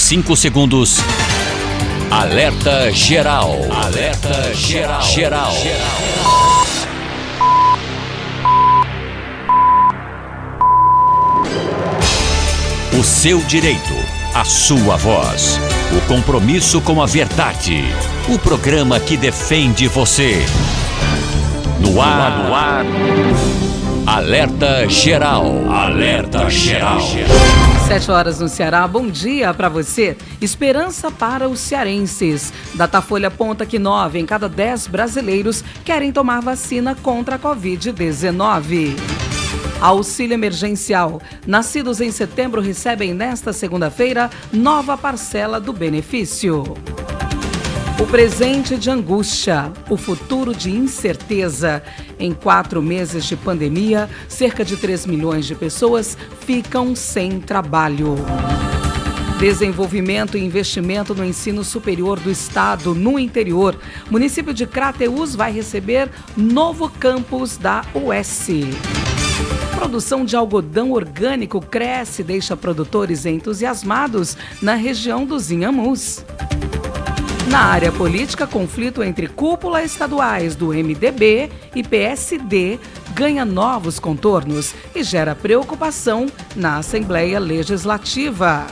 5 segundos. Alerta geral. Alerta geral. Geral. O seu direito, a sua voz. O compromisso com a verdade. O programa que defende você. No ar. Alerta geral. Alerta geral. 7 horas no Ceará. Bom dia para você. Esperança para os cearenses. Datafolha aponta que 9 em cada 10 brasileiros querem tomar vacina contra a Covid-19. Auxílio emergencial. Nascidos em setembro recebem nesta segunda-feira nova parcela do benefício. O presente de angústia, o futuro de incerteza. Em 4 meses de pandemia, cerca de 3 milhões de pessoas ficam sem trabalho. Desenvolvimento e investimento no ensino superior do estado no interior. O município de Crateús vai receber novo campus da UES. Produção de algodão orgânico cresce e deixa produtores entusiasmados na região dos Inhamus. Na área política, conflito entre cúpula estaduais do MDB e PSD ganha novos contornos e gera preocupação na Assembleia Legislativa.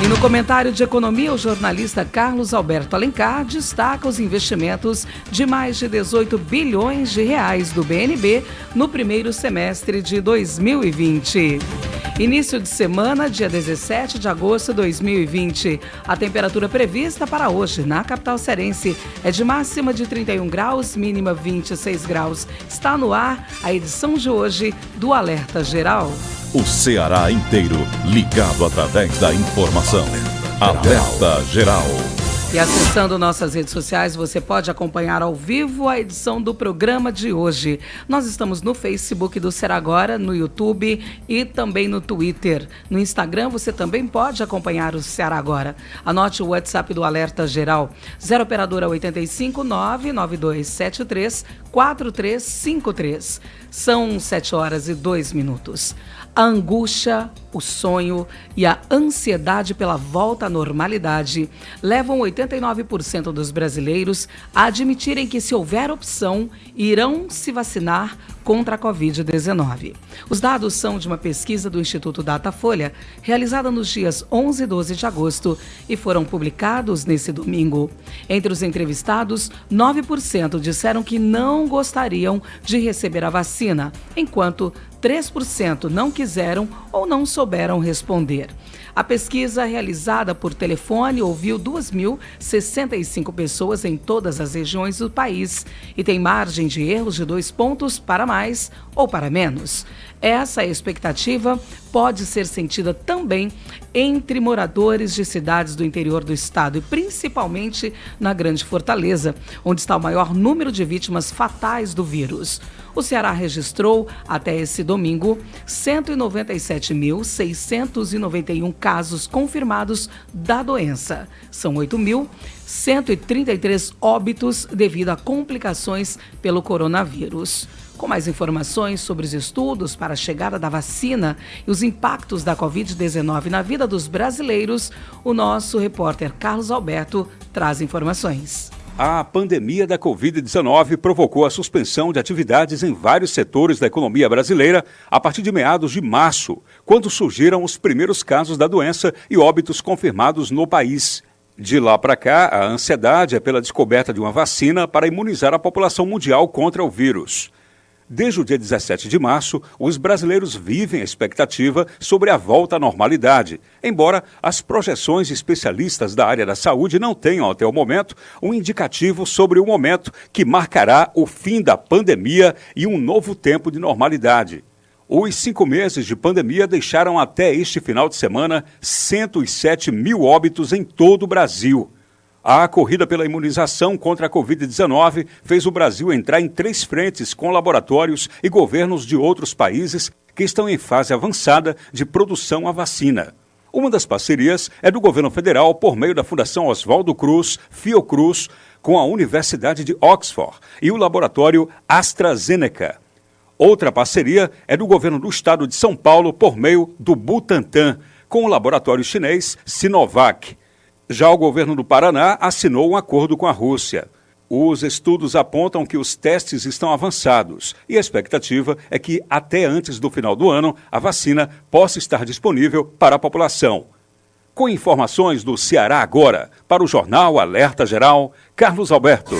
E no comentário de economia, o jornalista Carlos Alberto Alencar destaca os investimentos de mais de 18 bilhões de reais do BNB no primeiro semestre de 2020. Início de semana, dia 17 de agosto de 2020. A temperatura prevista para hoje na capital cearense é de máxima de 31 graus, mínima 26 graus. Está no ar a edição de hoje do Alerta Geral. O Ceará inteiro ligado através da informação. Alerta Geral. E acessando nossas redes sociais, você pode acompanhar ao vivo a edição do programa de hoje. Nós estamos no Facebook do Ceará Agora, no YouTube e também no Twitter. No Instagram, você também pode acompanhar o Ceará Agora. Anote o WhatsApp do Alerta Geral, 0 operadora 85 99273 4353. São 7 horas e 2 minutos. A angústia, o sonho e a ansiedade pela volta à normalidade levam 89% dos brasileiros a admitirem que, se houver opção, irão se vacinar contra a Covid-19. Os dados são de uma pesquisa do Instituto Datafolha, realizada nos dias 11 e 12 de agosto e foram publicados nesse domingo. Entre os entrevistados, 9% disseram que não gostariam de receber a vacina, enquanto 3% não quiseram ou não souberam responder. A pesquisa, realizada por telefone, ouviu 2.065 pessoas em todas as regiões do país e tem margem de erros de 2 pontos para mais ou para menos. Essa expectativa pode ser sentida também entre moradores de cidades do interior do estado e principalmente na Grande Fortaleza, onde está o maior número de vítimas fatais do vírus. O Ceará registrou, até esse domingo, 197.691 casos confirmados da doença. São 8.133 óbitos devido a complicações pelo coronavírus. Com mais informações sobre os estudos para a chegada da vacina e os impactos da Covid-19 na vida dos brasileiros, o nosso repórter Carlos Alberto traz informações. A pandemia da Covid-19 provocou a suspensão de atividades em vários setores da economia brasileira a partir de meados de março, quando surgiram os primeiros casos da doença e óbitos confirmados no país. De lá para cá, a ansiedade é pela descoberta de uma vacina para imunizar a população mundial contra o vírus. Desde o dia 17 de março, os brasileiros vivem a expectativa sobre a volta à normalidade, embora as projeções de especialistas da área da saúde não tenham, até o momento, um indicativo sobre o momento que marcará o fim da pandemia e um novo tempo de normalidade. Os 5 meses de pandemia deixaram até este final de semana 107 mil óbitos em todo o Brasil. A corrida pela imunização contra a Covid-19 fez o Brasil entrar em 3 frentes com laboratórios e governos de outros países que estão em fase avançada de produção à vacina. Uma das parcerias é do governo federal por meio da Fundação Oswaldo Cruz, Fiocruz, com a Universidade de Oxford e o laboratório AstraZeneca. Outra parceria é do governo do estado de São Paulo por meio do Butantan, com o laboratório chinês Sinovac. Já o governo do Paraná assinou um acordo com a Rússia. Os estudos apontam que os testes estão avançados e a expectativa é que, até antes do final do ano, a vacina possa estar disponível para a população. Com informações do Ceará Agora, para o Jornal Alerta Geral, Carlos Alberto.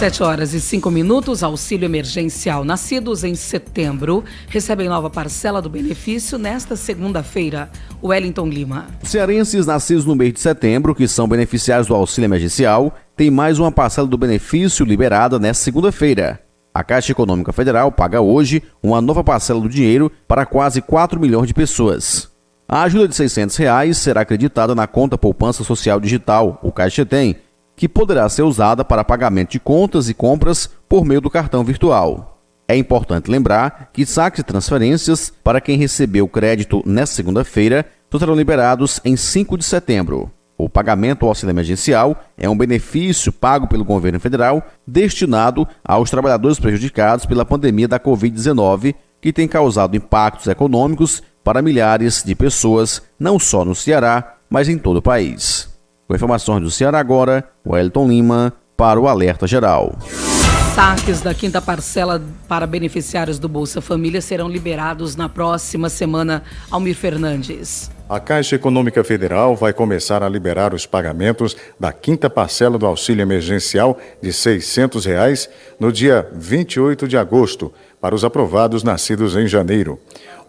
7h05, auxílio emergencial. Nascidos em setembro recebem nova parcela do benefício nesta segunda-feira. Wellington Lima. Cearenses nascidos no mês de setembro, que são beneficiários do auxílio emergencial, têm mais uma parcela do benefício liberada nesta segunda-feira. A Caixa Econômica Federal paga hoje uma nova parcela do dinheiro para quase 4 milhões de pessoas. A ajuda de R$ 600 será acreditada na conta Poupança Social Digital, o Caixa Tem, que poderá ser usada para pagamento de contas e compras por meio do cartão virtual. É importante lembrar que saques e transferências para quem recebeu crédito nesta segunda-feira serão liberados em 5 de setembro. O pagamento ao auxílio emergencial é um benefício pago pelo governo federal destinado aos trabalhadores prejudicados pela pandemia da Covid-19, que tem causado impactos econômicos para milhares de pessoas, não só no Ceará, mas em todo o país. Com informações do Ceará Agora, Wellington Lima, para o Alerta Geral. Saques da quinta parcela para beneficiários do Bolsa Família serão liberados na próxima semana. Almir Fernandes. A Caixa Econômica Federal vai começar a liberar os pagamentos da quinta parcela do auxílio emergencial de R$ 600 no dia 28 de agosto, para os aprovados nascidos em janeiro.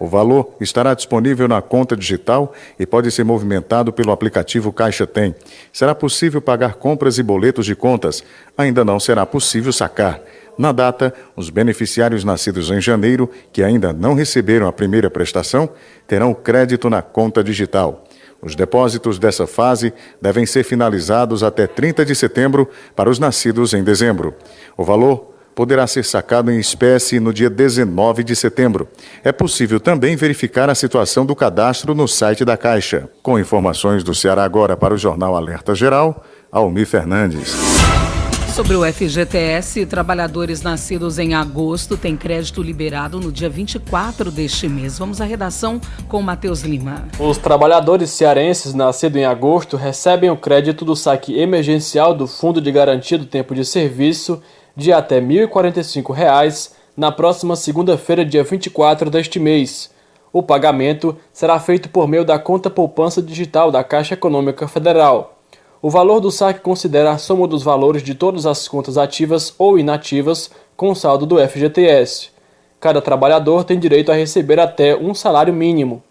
O valor estará disponível na conta digital e pode ser movimentado pelo aplicativo Caixa Tem. Será possível pagar compras e boletos de contas. Ainda não será possível sacar. Na data, os beneficiários nascidos em janeiro, que ainda não receberam a primeira prestação, terão crédito na conta digital. Os depósitos dessa fase devem ser finalizados até 30 de setembro para os nascidos em dezembro. O valor poderá ser sacado em espécie no dia 19 de setembro. É possível também verificar a situação do cadastro no site da Caixa. Com informações do Ceará Agora para o Jornal Alerta Geral, Almir Fernandes. Sobre o FGTS, trabalhadores nascidos em agosto têm crédito liberado no dia 24 deste mês. Vamos à redação com o Matheus Lima. Os trabalhadores cearenses nascidos em agosto recebem o crédito do saque emergencial do Fundo de Garantia do Tempo de Serviço de até R$ 1.045 na próxima segunda-feira, dia 24 deste mês. O pagamento será feito por meio da conta Poupança Digital da Caixa Econômica Federal. O valor do saque considera a soma dos valores de todas as contas ativas ou inativas com saldo do FGTS. Cada trabalhador tem direito a receber até um salário mínimo.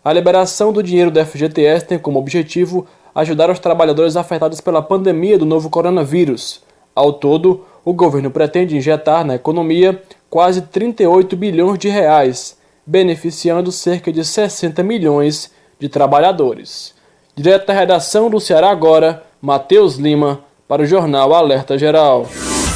A liberação do dinheiro do FGTS tem como objetivo ajudar os trabalhadores afetados pela pandemia do novo coronavírus. Ao todo, o governo pretende injetar na economia quase 38 bilhões de reais, beneficiando cerca de 60 milhões de trabalhadores. Direto da redação do Ceará Agora, Matheus Lima, para o Jornal Alerta Geral.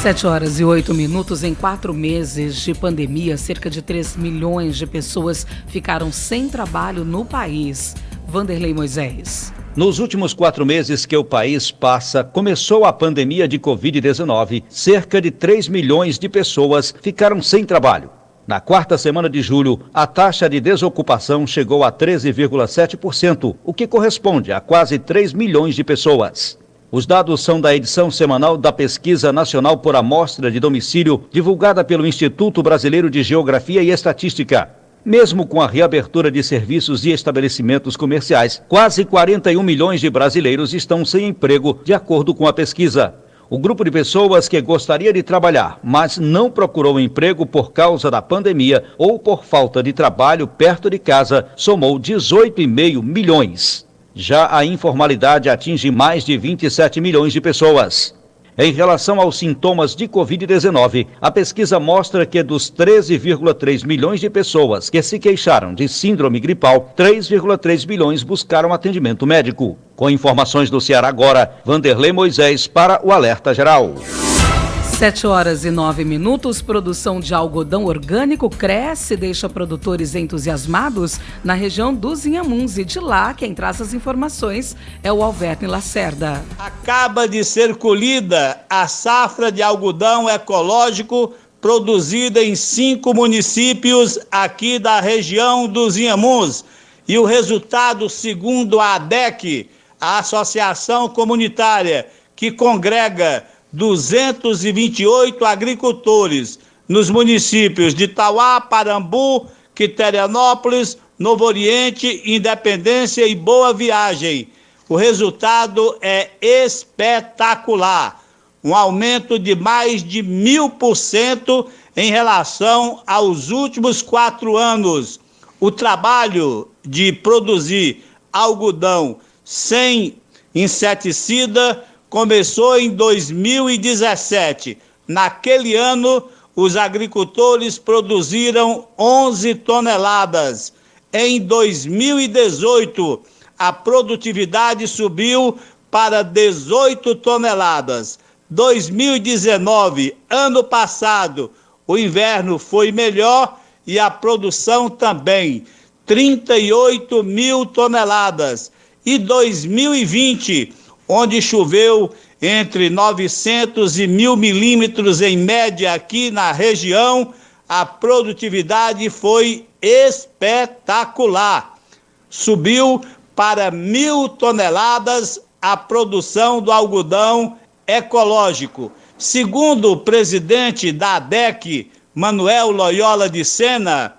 7h08. Em 4 meses de pandemia, cerca de 3 milhões de pessoas ficaram sem trabalho no país. Vanderlei Moisés. Nos últimos 4 meses que o país passa, começou a pandemia de Covid-19, cerca de 3 milhões de pessoas ficaram sem trabalho. Na quarta semana de julho, a taxa de desocupação chegou a 13,7%, o que corresponde a quase 3 milhões de pessoas. Os dados são da edição semanal da Pesquisa Nacional por Amostra de Domicílio, divulgada pelo Instituto Brasileiro de Geografia e Estatística. Mesmo com a reabertura de serviços e estabelecimentos comerciais, quase 41 milhões de brasileiros estão sem emprego, de acordo com a pesquisa. O grupo de pessoas que gostaria de trabalhar, mas não procurou emprego por causa da pandemia ou por falta de trabalho perto de casa, somou 18,5 milhões. Já a informalidade atinge mais de 27 milhões de pessoas. Em relação aos sintomas de Covid-19, a pesquisa mostra que dos 13,3 milhões de pessoas que se queixaram de síndrome gripal, 3,3 milhões buscaram atendimento médico. Com informações do Ceará Agora, Vanderlei Moisés para o Alerta Geral. 7h09. Produção de algodão orgânico cresce e deixa produtores entusiasmados na região dos Inhamuns. E de lá, quem traz as informações é o Alverne Lacerda. Acaba de ser colhida a safra de algodão ecológico produzida em 5 municípios aqui da região dos Inhamuns. E o resultado, segundo a ADEC, a Associação Comunitária, que congrega 228 agricultores nos municípios de Tauá, Parambu, Quiterianópolis, Novo Oriente, Independência e Boa Viagem. O resultado é espetacular, um aumento de mais de 1000% em relação aos últimos 4 anos. O trabalho de produzir algodão sem inseticida começou em 2017. Naquele ano, os agricultores produziram 11 toneladas. Em 2018, a produtividade subiu para 18 toneladas. 2019, ano passado, o inverno foi melhor e a produção também, 38 mil toneladas. E 2020, onde choveu entre 900 e 1.000 milímetros em média aqui na região, a produtividade foi espetacular. Subiu para 1.000 toneladas a produção do algodão ecológico. Segundo o presidente da ADEC, Manuel Loyola de Sena,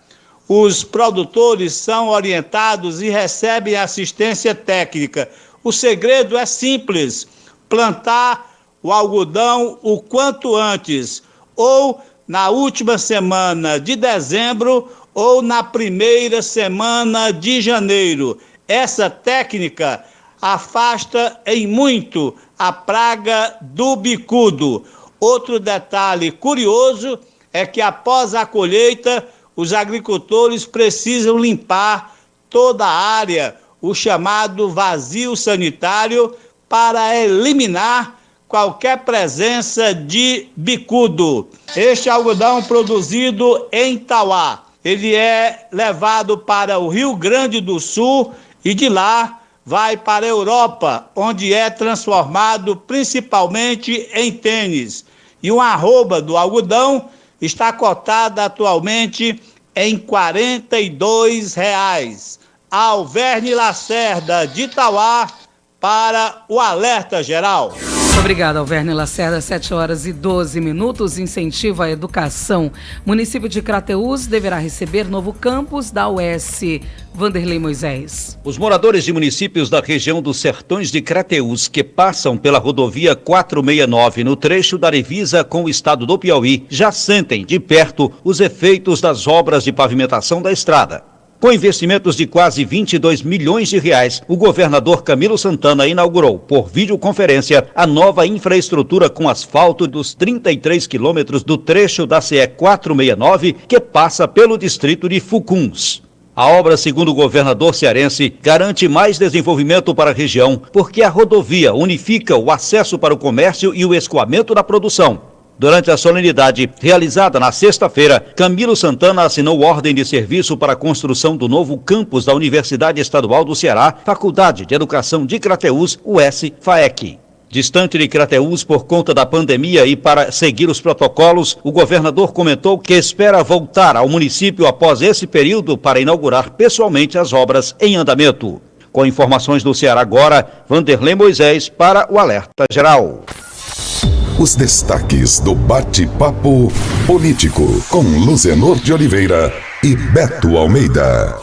os produtores são orientados e recebem assistência técnica. O segredo é simples: plantar o algodão o quanto antes, ou na última semana de dezembro ou na primeira semana de janeiro. Essa técnica afasta em muito a praga do bicudo. Outro detalhe curioso é que após a colheita, os agricultores precisam limpar toda a área, o chamado vazio sanitário, para eliminar qualquer presença de bicudo. Este algodão produzido em Tauá, ele é levado para o Rio Grande do Sul e de lá vai para a Europa, onde é transformado principalmente em tênis. E uma arroba do algodão está cotada atualmente em R$ 42. Alverne Lacerda, de Itauá, para o Alerta Geral. Obrigada, Alverne Lacerda. 7h12. Incentivo à educação. Município de Crateús deverá receber novo campus da UES. Vanderlei Moisés. Os moradores de municípios da região dos Sertões de Crateús que passam pela rodovia 469 no trecho da divisa com o estado do Piauí já sentem de perto os efeitos das obras de pavimentação da estrada. Com investimentos de quase 22 milhões de reais, o governador Camilo Santana inaugurou, por videoconferência, a nova infraestrutura com asfalto dos 33 quilômetros do trecho da CE 469, que passa pelo distrito de Fucuns. A obra, segundo o governador cearense, garante mais desenvolvimento para a região, porque a rodovia unifica o acesso para o comércio e o escoamento da produção. Durante a solenidade realizada na sexta-feira, Camilo Santana assinou ordem de serviço para a construção do novo campus da Universidade Estadual do Ceará, Faculdade de Educação de Crateús, UES-FAEC. Distante de Crateús por conta da pandemia e para seguir os protocolos, o governador comentou que espera voltar ao município após esse período para inaugurar pessoalmente as obras em andamento. Com informações do Ceará agora, Vanderlei Moisés para o Alerta Geral. Os destaques do Bate-Papo Político com Luzenor de Oliveira e Beto Almeida.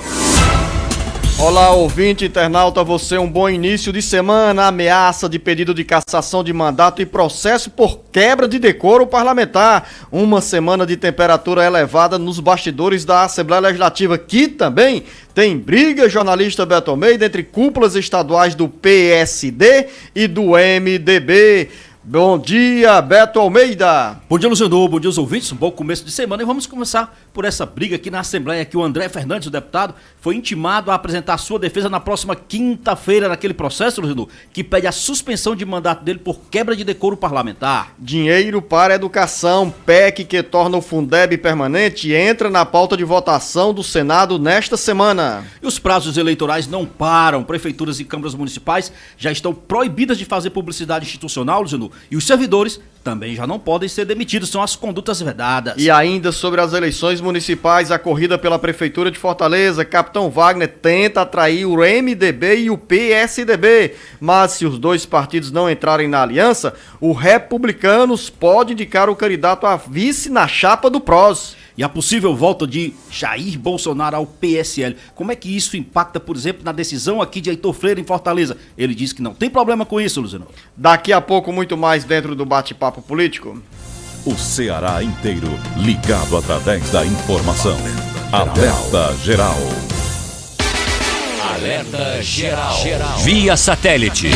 Olá, ouvinte internauta, você um bom início de semana. Ameaça de pedido de cassação de mandato e processo por quebra de decoro parlamentar. Uma semana de temperatura elevada nos bastidores da Assembleia Legislativa, que também tem briga, jornalista Beto Almeida, entre cúpulas estaduais do PSD e do MDB. Bom dia, Beto Almeida. Bom dia, Luciano. Bom dia aos ouvintes. Um bom começo de semana. E vamos começar por essa briga aqui na Assembleia, que o André Fernandes, o deputado, foi intimado a apresentar sua defesa na próxima quinta-feira naquele processo, Luciano, que pede a suspensão de mandato dele por quebra de decoro parlamentar. Dinheiro para a educação, PEC que torna o Fundeb permanente, entra na pauta de votação do Senado nesta semana. E os prazos eleitorais não param. Prefeituras e câmaras municipais já estão proibidas de fazer publicidade institucional, Luciano, E os servidores também já não podem ser demitidos, são as condutas vedadas. E ainda sobre as eleições municipais, a corrida pela Prefeitura de Fortaleza, Capitão Wagner tenta atrair o MDB e o PSDB, mas se os dois partidos não entrarem na aliança, o Republicanos pode indicar o candidato a vice na chapa do PROS. E a possível volta de Jair Bolsonaro ao PSL. Como é que isso impacta, por exemplo, na decisão aqui de Heitor Freire em Fortaleza? Ele disse que não tem problema com isso, Luciano. Daqui a pouco, muito mais dentro do bate-papo político. O Ceará inteiro ligado através da informação. Alerta Geral. Alerta Geral. Via satélite.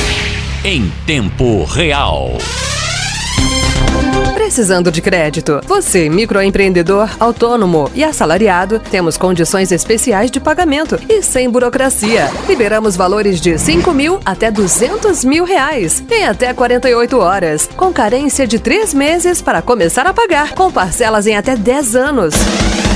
Em tempo real. Precisando de crédito? Você, microempreendedor, autônomo e assalariado, temos condições especiais de pagamento e sem burocracia. Liberamos valores de 5 mil até 200 mil reais em até 48 horas, com carência de 3 meses para começar a pagar, com parcelas em até 10 anos.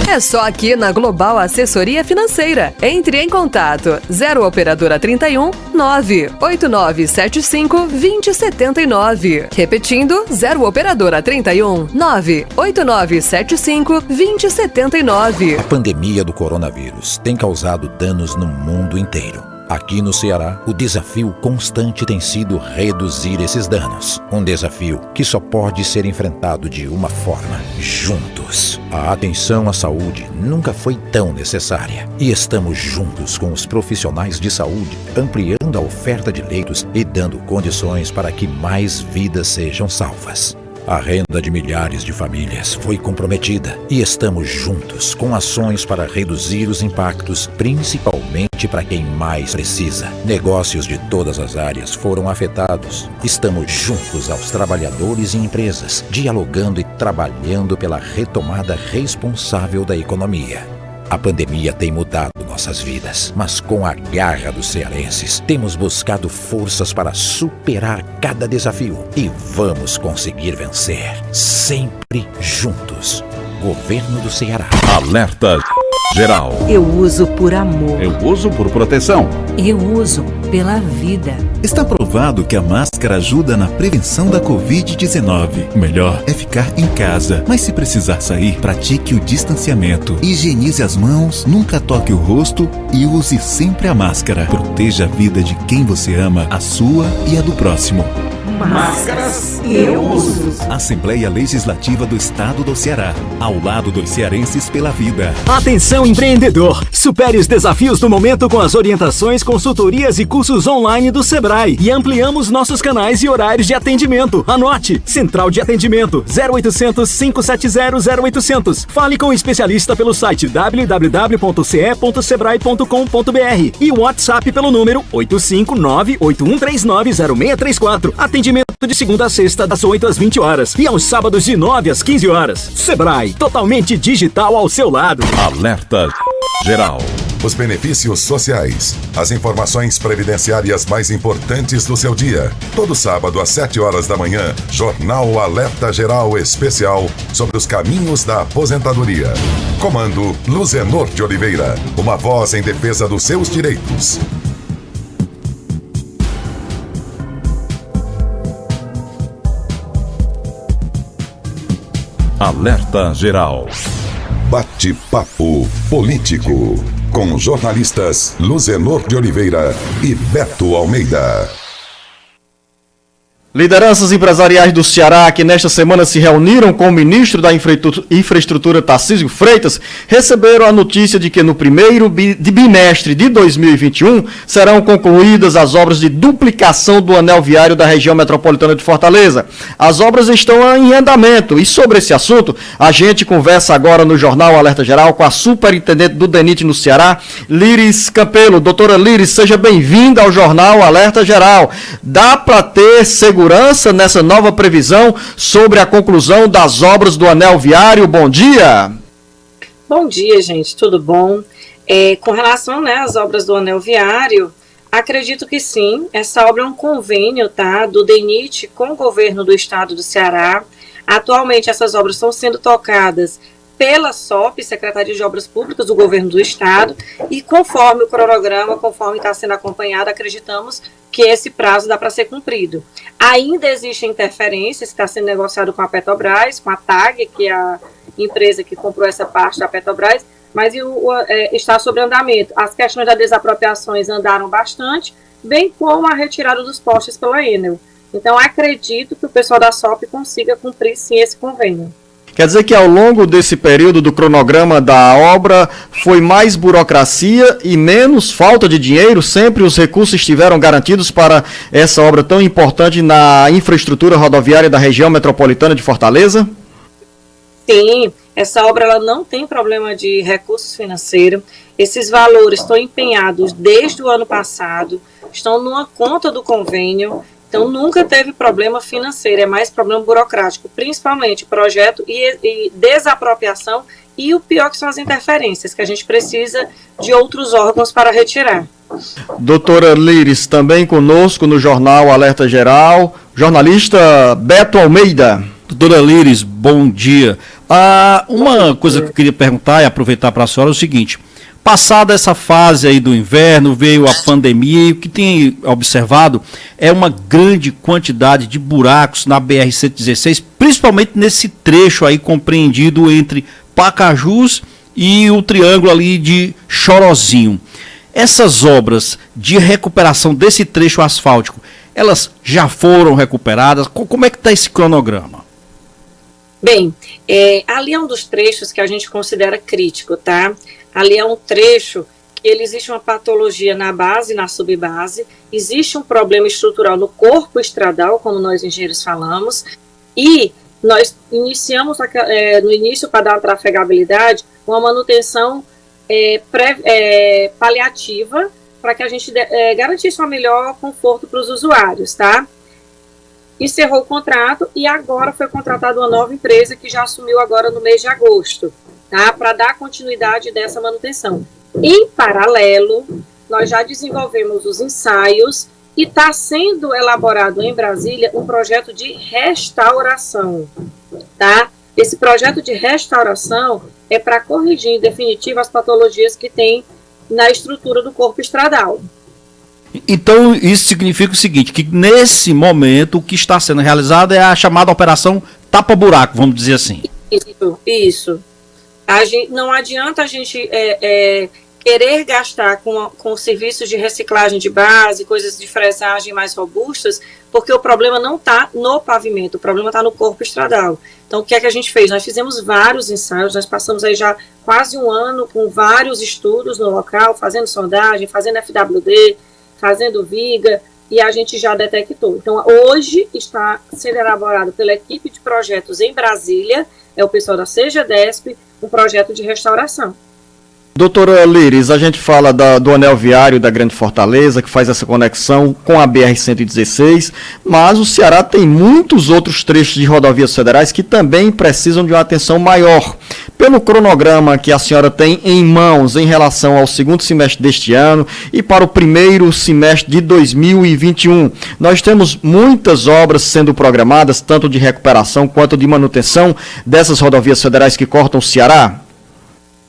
É só aqui na Global Assessoria Financeira. Entre em contato 0 Operadora 31 98975 2079. Repetindo, 0 Operadora 31 98975 2079. A pandemia do coronavírus tem causado danos no mundo inteiro. Aqui no Ceará, o desafio constante tem sido reduzir esses danos. Um desafio que só pode ser enfrentado de uma forma: juntos. A atenção à saúde nunca foi tão necessária. E estamos juntos com os profissionais de saúde, ampliando a oferta de leitos e dando condições para que mais vidas sejam salvas. A renda de milhares de famílias foi comprometida e estamos juntos com ações para reduzir os impactos, principalmente para quem mais precisa. Negócios de todas as áreas foram afetados. Estamos juntos aos trabalhadores e empresas, dialogando e trabalhando pela retomada responsável da economia. A pandemia tem mudado nossas vidas, mas com a garra dos cearenses, temos buscado forças para superar cada desafio e vamos conseguir vencer, sempre juntos. Governo do Ceará. Alerta Geral. Eu uso por amor. Eu uso por proteção. Eu uso pela vida. Está provado que a máscara ajuda na prevenção da Covid-19. O melhor é ficar em casa, mas se precisar sair, pratique o distanciamento. Higienize as mãos, nunca toque o rosto e use sempre a máscara. Proteja a vida de quem você ama, a sua e a do próximo. Máscaras eu uso. Assembleia Legislativa do Estado do Ceará. Ao lado dos cearenses pela vida. Atenção, empreendedor! Supere os desafios do momento com as orientações, consultorias e cursos online do Sebrae. E ampliamos nossos canais e horários de atendimento. Anote: Central de Atendimento 0800 570 0800. Fale com o especialista pelo site www.ce.sebrae.com.br e o WhatsApp pelo número 859-8139-0634. Atendimento de segunda a sexta, das 8 às 20 horas e aos sábados de 9 às 15 horas. Sebrae, totalmente digital ao seu lado. Alerta Geral. Os benefícios sociais, as informações previdenciárias mais importantes do seu dia. Todo sábado às 7 horas da manhã, Jornal Alerta Geral Especial sobre os caminhos da aposentadoria. Comando Luzenor de Oliveira, uma voz em defesa dos seus direitos. Alerta Geral. Bate-papo político com jornalistas Luzenor de Oliveira e Beto Almeida. Lideranças empresariais do Ceará que nesta semana se reuniram com o ministro da Infraestrutura Tarcísio Freitas receberam a notícia de que no primeiro bimestre de 2021 serão concluídas as obras de duplicação do anel viário da região metropolitana de Fortaleza. As obras estão em andamento e sobre esse assunto a gente conversa agora no Jornal Alerta Geral com a superintendente do DENIT no Ceará, Líris Campelo. Doutora Líris, seja bem-vinda ao Jornal Alerta Geral. Dá para ter segurança nessa nova previsão sobre a conclusão das obras do anel viário? Bom dia! Bom dia, gente, tudo bom? Com relação às obras do anel viário, acredito que sim, essa obra é um convênio do DENIT com o governo do estado do Ceará. Atualmente essas obras estão sendo tocadas pela SOP, Secretaria de Obras Públicas do Governo do Estado, e conforme o cronograma, conforme está sendo acompanhado, acreditamos que esse prazo dá para ser cumprido. Ainda existem interferências que está sendo negociado com a Petrobras, com a TAG, que é a empresa que comprou essa parte da Petrobras, mas está sob andamento. As questões das desapropriações andaram bastante, bem como a retirada dos postes pela Enel. Então, acredito que o pessoal da SOP consiga cumprir, sim, esse convênio. Quer dizer que ao longo desse período do cronograma da obra foi mais burocracia e menos falta de dinheiro? Sempre os recursos estiveram garantidos para essa obra tão importante na infraestrutura rodoviária da região metropolitana de Fortaleza? Sim, essa obra ela não tem problema de recursos financeiros. Esses valores estão empenhados desde o ano passado, estão numa conta do convênio. Então, nunca teve problema financeiro, é mais problema burocrático, principalmente projeto e desapropriação, e o pior que são as interferências, que a gente precisa de outros órgãos para retirar. Doutora Líris, também conosco no Jornal Alerta Geral, jornalista Beto Almeida. Doutora Líris, bom dia. Uma coisa que eu queria perguntar e aproveitar para a senhora é o seguinte: passada essa fase aí do inverno, veio a pandemia, e o que tem observado é uma grande quantidade de buracos na BR-116, principalmente nesse trecho aí compreendido entre Pacajus e o triângulo ali de Chorozinho. Essas obras de recuperação desse trecho asfáltico, elas já foram recuperadas? Como é que está esse cronograma? Bem, ali é um dos trechos que a gente considera crítico, tá? Ali é um trecho que existe uma patologia na base e na subbase, existe um problema estrutural no corpo estradal, como nós engenheiros falamos, e nós iniciamos no início, para dar uma trafegabilidade, uma manutenção paliativa, para que a gente garantisse um melhor conforto para os usuários, tá? Encerrou o contrato e agora foi contratada uma nova empresa que já assumiu agora no mês de agosto, tá? Para dar continuidade dessa manutenção. Em paralelo, nós já desenvolvemos os ensaios e está sendo elaborado em Brasília um projeto de restauração, tá? Esse projeto de restauração é para corrigir em definitivo as patologias que tem na estrutura do corpo estradal. Então, isso significa o seguinte, que nesse momento o que está sendo realizado é a chamada operação tapa-buraco, vamos dizer assim. Isso. Não adianta a gente querer gastar com serviços de reciclagem de base, coisas de fresagem mais robustas, porque o problema não está no pavimento, o problema está no corpo estradal. Então, o que é que a gente fez? Nós fizemos vários ensaios, nós passamos aí já quase um ano com vários estudos no local, fazendo sondagem, fazendo FWD, fazendo viga, e a gente já detectou. Então, hoje está sendo elaborado pela equipe de projetos em Brasília, é o pessoal da CGDESP, um projeto de restauração. Doutora Líris, a gente fala do anel viário da Grande Fortaleza, que faz essa conexão com a BR-116, mas o Ceará tem muitos outros trechos de rodovias federais que também precisam de uma atenção maior. Pelo cronograma que a senhora tem em mãos em relação ao segundo semestre deste ano e para o primeiro semestre de 2021, nós temos muitas obras sendo programadas, tanto de recuperação quanto de manutenção dessas rodovias federais que cortam o Ceará?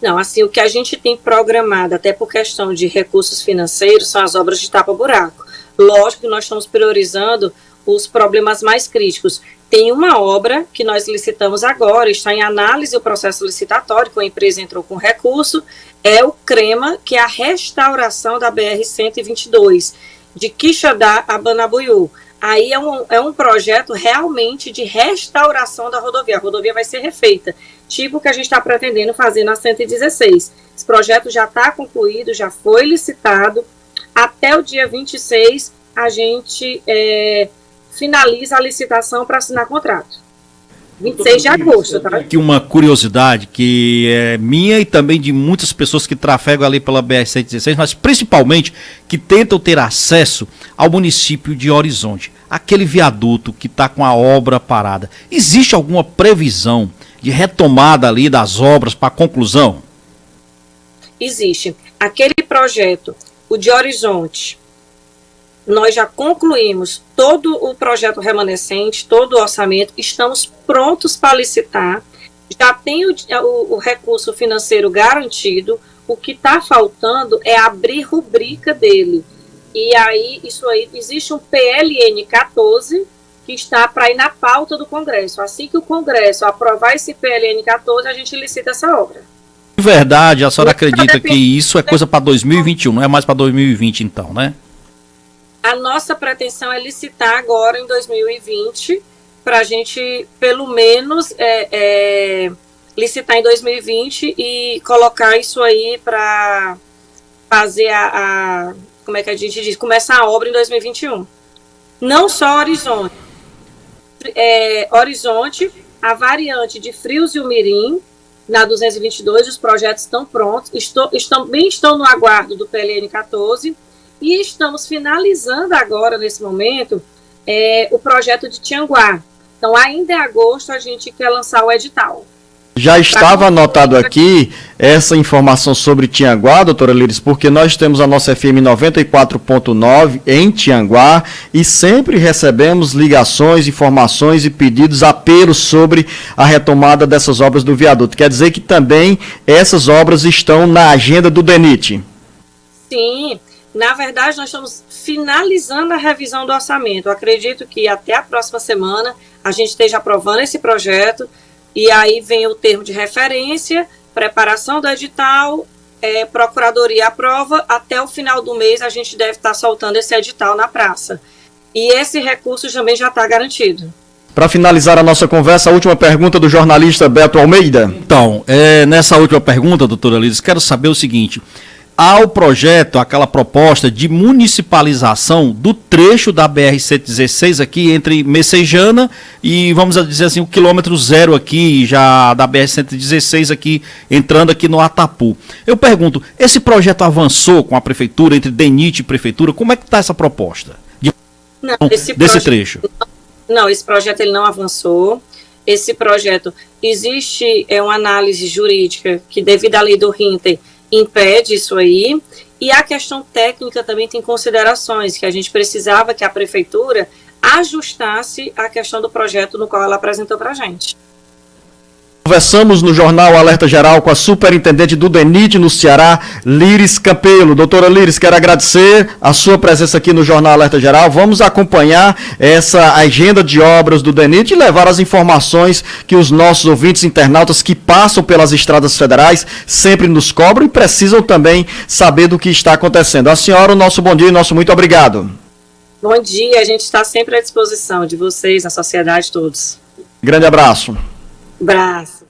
Não, assim, o que a gente tem programado, até por questão de recursos financeiros, são as obras de tapa-buraco. Lógico que nós estamos priorizando os problemas mais críticos. Tem uma obra que nós licitamos agora, está em análise o processo licitatório, que a empresa entrou com recurso, é o CREMA, que é a restauração da BR-122, de Quixadá a Banabuiú. Aí é um projeto realmente de restauração da rodovia. A rodovia vai ser refeita, tipo o que a gente está pretendendo fazer na 116. Esse projeto já está concluído, já foi licitado. Até o dia 26, a gente finaliza a licitação para assinar contrato. 26 de agosto, tá? Aqui uma curiosidade que é minha e também de muitas pessoas que trafegam ali pela BR-116, mas principalmente que tentam ter acesso ao município de Horizonte. Aquele viaduto que está com a obra parada. Existe alguma previsão de retomada ali das obras para conclusão? Existe. Aquele projeto, o de Horizonte, nós já concluímos todo o projeto remanescente, todo o orçamento, estamos prontos para licitar, já tem o recurso financeiro garantido, o que está faltando é abrir rubrica dele. E aí, isso aí, existe um PLN 14 que está para ir na pauta do Congresso. Assim que o Congresso aprovar esse PLN 14, a gente licita essa obra. De verdade, a senhora acredita que isso é coisa para 2021, não é mais para 2020 então, né? A nossa pretensão é licitar agora em 2020, para a gente, pelo menos, licitar em 2020 e colocar isso aí para fazer como é que a gente diz? Começar a obra em 2021. Não só Horizonte. Horizonte, a variante de Frios e o Mirim, na 222, os projetos estão prontos, estão no aguardo do PLN 14 e estamos finalizando agora, nesse momento, o projeto de Tianguá. Então, ainda em agosto, a gente quer lançar o edital. Já estava anotado aqui essa informação sobre Tianguá, doutora Líris, porque nós temos a nossa FM 94.9 em Tianguá e sempre recebemos ligações, informações e pedidos, apelos sobre a retomada dessas obras do viaduto. Quer dizer que também essas obras estão na agenda do DENIT? Sim, na verdade nós estamos finalizando a revisão do orçamento. Eu acredito que até a próxima semana a gente esteja aprovando esse projeto. E aí vem o termo de referência, preparação do edital, procuradoria aprova, até o final do mês a gente deve estar soltando esse edital na praça. E esse recurso também já está garantido. Para finalizar a nossa conversa, a última pergunta do jornalista Beto Almeida. Então, nessa última pergunta, doutora Líris, quero saber o seguinte: ao projeto, aquela proposta de municipalização do trecho da BR-116 aqui entre Messejana e, vamos dizer assim, o quilômetro zero aqui, já da BR-116 aqui, entrando aqui no Atapu. Eu pergunto, esse projeto avançou com a prefeitura, entre DENIT e prefeitura? Como é que está essa proposta desse trecho? Não, esse projeto ele não avançou. Esse projeto, existe uma análise jurídica que, devido à lei do Rinter, impede isso aí, e a questão técnica também tem considerações, que a gente precisava que a prefeitura ajustasse a questão do projeto no qual ela apresentou para a gente. Conversamos no Jornal Alerta Geral com a superintendente do DENIT no Ceará, Líris Campelo. Doutora Líris, quero agradecer a sua presença aqui no Jornal Alerta Geral. Vamos acompanhar essa agenda de obras do DENIT e levar as informações que os nossos ouvintes internautas que passam pelas estradas federais sempre nos cobram e precisam também saber do que está acontecendo. A senhora, o nosso bom dia e nosso muito obrigado. Bom dia, a gente está sempre à disposição de vocês, a sociedade, todos. Grande abraço. Abraço.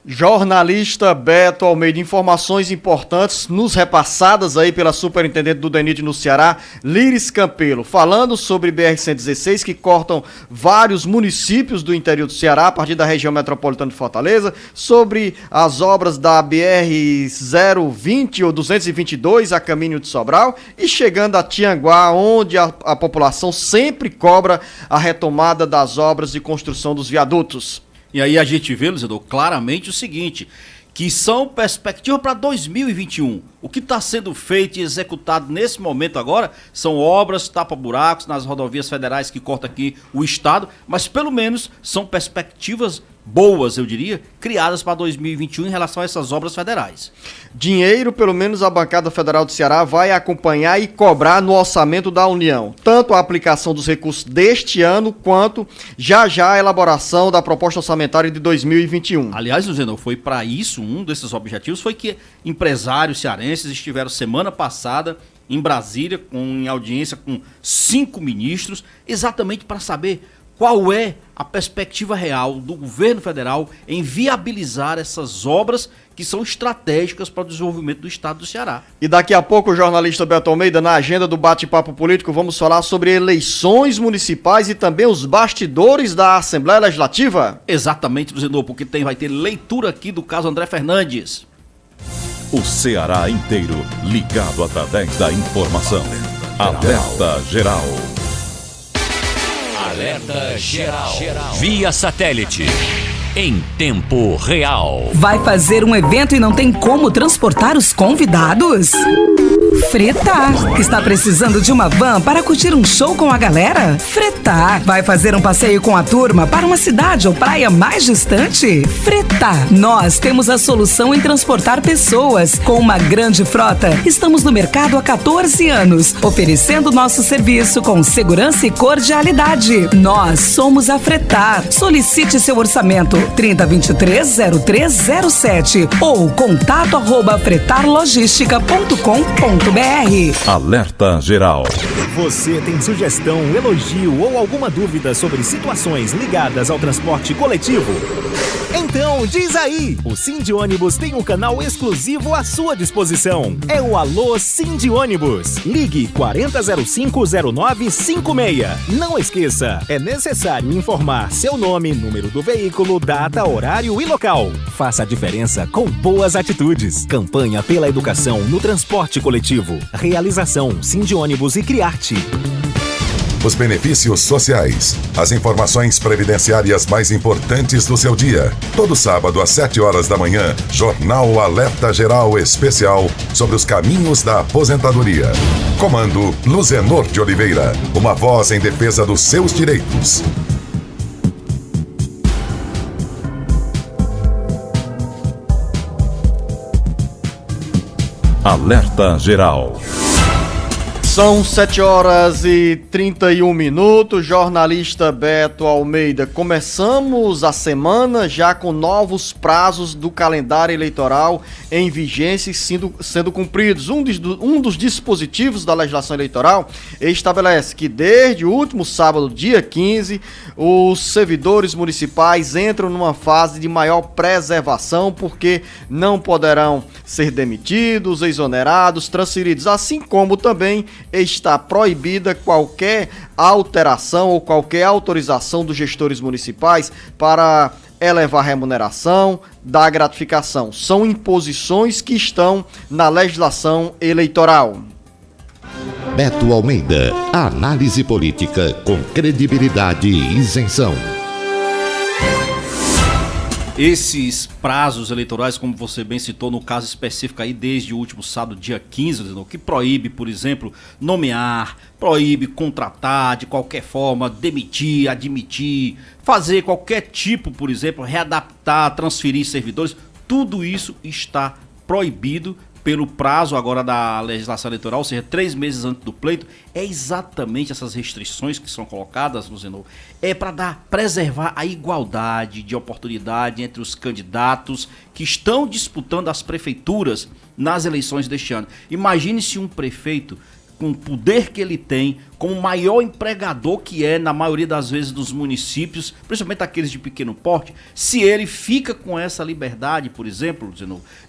Jornalista Beto Almeida, informações importantes nos repassadas aí pela superintendente do DENIT no Ceará, Líris Campelo, falando sobre BR-116 que cortam vários municípios do interior do Ceará a partir da região metropolitana de Fortaleza, sobre as obras da BR-020 ou 222 a caminho de Sobral e chegando a Tianguá, onde a população sempre cobra a retomada das obras de construção dos viadutos. E aí a gente vê, Luizador, claramente o seguinte, que são perspectivas para 2021. O que está sendo feito e executado nesse momento agora são obras tapa-buracos nas rodovias federais que cortam aqui o estado, mas pelo menos são perspectivas boas, eu diria, criadas para 2021 em relação a essas obras federais. Dinheiro, pelo menos a bancada federal do Ceará vai acompanhar e cobrar no orçamento da União, tanto a aplicação dos recursos deste ano, quanto já a elaboração da proposta orçamentária de 2021. Aliás, Luciano, foi para isso, um desses objetivos foi que empresários cearenses estiveram semana passada em Brasília, em audiência com 5 ministros, exatamente para saber qual é a perspectiva real do governo federal em viabilizar essas obras que são estratégicas para o desenvolvimento do estado do Ceará. E daqui a pouco o jornalista Beto Almeida, na agenda do Bate-Papo Político, vamos falar sobre eleições municipais e também os bastidores da Assembleia Legislativa. Exatamente, Luciano, porque vai ter leitura aqui do caso André Fernandes. O Ceará inteiro ligado através da informação. Alerta Geral. Alerta Geral. Via satélite. em tempo real. Vai fazer um evento e não tem como transportar os convidados? Fretar. Está precisando de uma van para curtir um show com a galera? Fretar. Vai fazer um passeio com a turma para uma cidade ou praia mais distante? Fretar. Nós temos a solução em transportar pessoas. Com uma grande frota, estamos no mercado há 14 anos, oferecendo nosso serviço com segurança e cordialidade. Nós somos a Fretar. Solicite seu orçamento 3023-0307 ou contato@fretarlogistica.com.br. Alerta Geral. Você tem sugestão, elogio ou alguma dúvida sobre situações ligadas ao transporte coletivo? Então diz aí! O Sindi Ônibus tem um canal exclusivo à sua disposição. É o Alô Sindi Ônibus. Ligue 40050956. Não esqueça, é necessário informar seu nome, número do veículo, data, horário e local. Faça a diferença com boas atitudes. Campanha pela educação no transporte coletivo. Realização Sindi Ônibus e Criarte. Os benefícios sociais, as informações previdenciárias mais importantes do seu dia. Todo sábado às 7 horas da manhã, Jornal Alerta Geral Especial sobre os caminhos da aposentadoria. Comando Luzenor de Oliveira, uma voz em defesa dos seus direitos. Alerta Geral. São 7 horas e 31 minutos, jornalista Beto Almeida. Começamos a semana já com novos prazos do calendário eleitoral em vigência e sendo cumpridos. Um dos dispositivos da legislação eleitoral estabelece que desde o último sábado, dia 15, os servidores municipais entram numa fase de maior preservação, porque não poderão ser demitidos, exonerados, transferidos, assim como também está proibida qualquer alteração ou qualquer autorização dos gestores municipais para elevar remuneração, dar gratificação. São imposições que estão na legislação eleitoral. Beto Almeida, análise política com credibilidade e isenção. Esses prazos eleitorais, como você bem citou, no caso específico aí, desde o último sábado, dia 15, que proíbe, por exemplo, nomear, proíbe contratar de qualquer forma, demitir, admitir, fazer qualquer tipo, por exemplo, readaptar, transferir servidores, tudo isso está proibido pelo prazo agora da legislação eleitoral, ou seja, 3 meses antes do pleito. É exatamente essas restrições que são colocadas, Luzenor, é para preservar a igualdade de oportunidade entre os candidatos que estão disputando as prefeituras nas eleições deste ano. Imagine se um prefeito, com o poder que ele tem, como o maior empregador que é, na maioria das vezes, dos municípios, principalmente aqueles de pequeno porte, se ele fica com essa liberdade, por exemplo,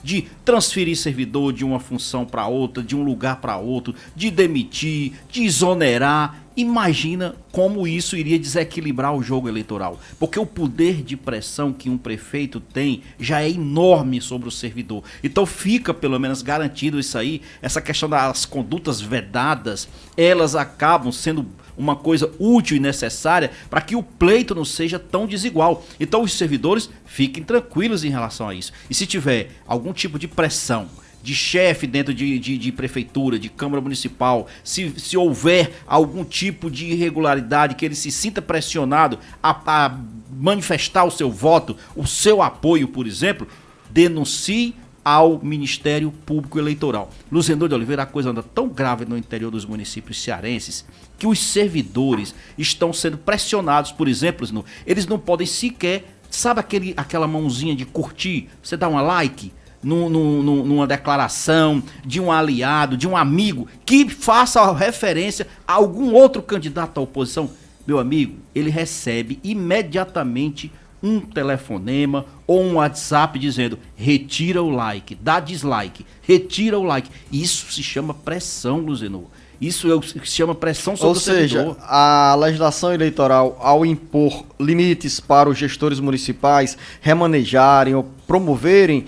de transferir servidor de uma função para outra, de um lugar para outro, de demitir, de exonerar, imagina como isso iria desequilibrar o jogo eleitoral. Porque o poder de pressão que um prefeito tem já é enorme sobre o servidor. Então fica pelo menos garantido isso aí, essa questão das condutas vedadas, elas acabam sendo uma coisa útil e necessária para que o pleito não seja tão desigual. Então os servidores fiquem tranquilos em relação a isso. E se tiver algum tipo de pressão de chefe dentro de prefeitura, de Câmara Municipal, se houver algum tipo de irregularidade, que ele se sinta pressionado a manifestar o seu voto, o seu apoio, por exemplo, denuncie ao Ministério Público Eleitoral. Luzenor de Oliveira, a coisa anda tão grave no interior dos municípios cearenses que os servidores estão sendo pressionados, por exemplo, eles não podem sequer, sabe aquela mãozinha de curtir, você dá uma like numa declaração de um aliado, de um amigo que faça referência a algum outro candidato à oposição? Meu amigo, ele recebe imediatamente um telefonema ou um WhatsApp dizendo: retira o like, dá dislike, retira o like. Isso se chama pressão, Luzenor. Isso se chama pressão sobre o servidor. Ou seja, a legislação eleitoral, ao impor limites para os gestores municipais remanejarem ou promoverem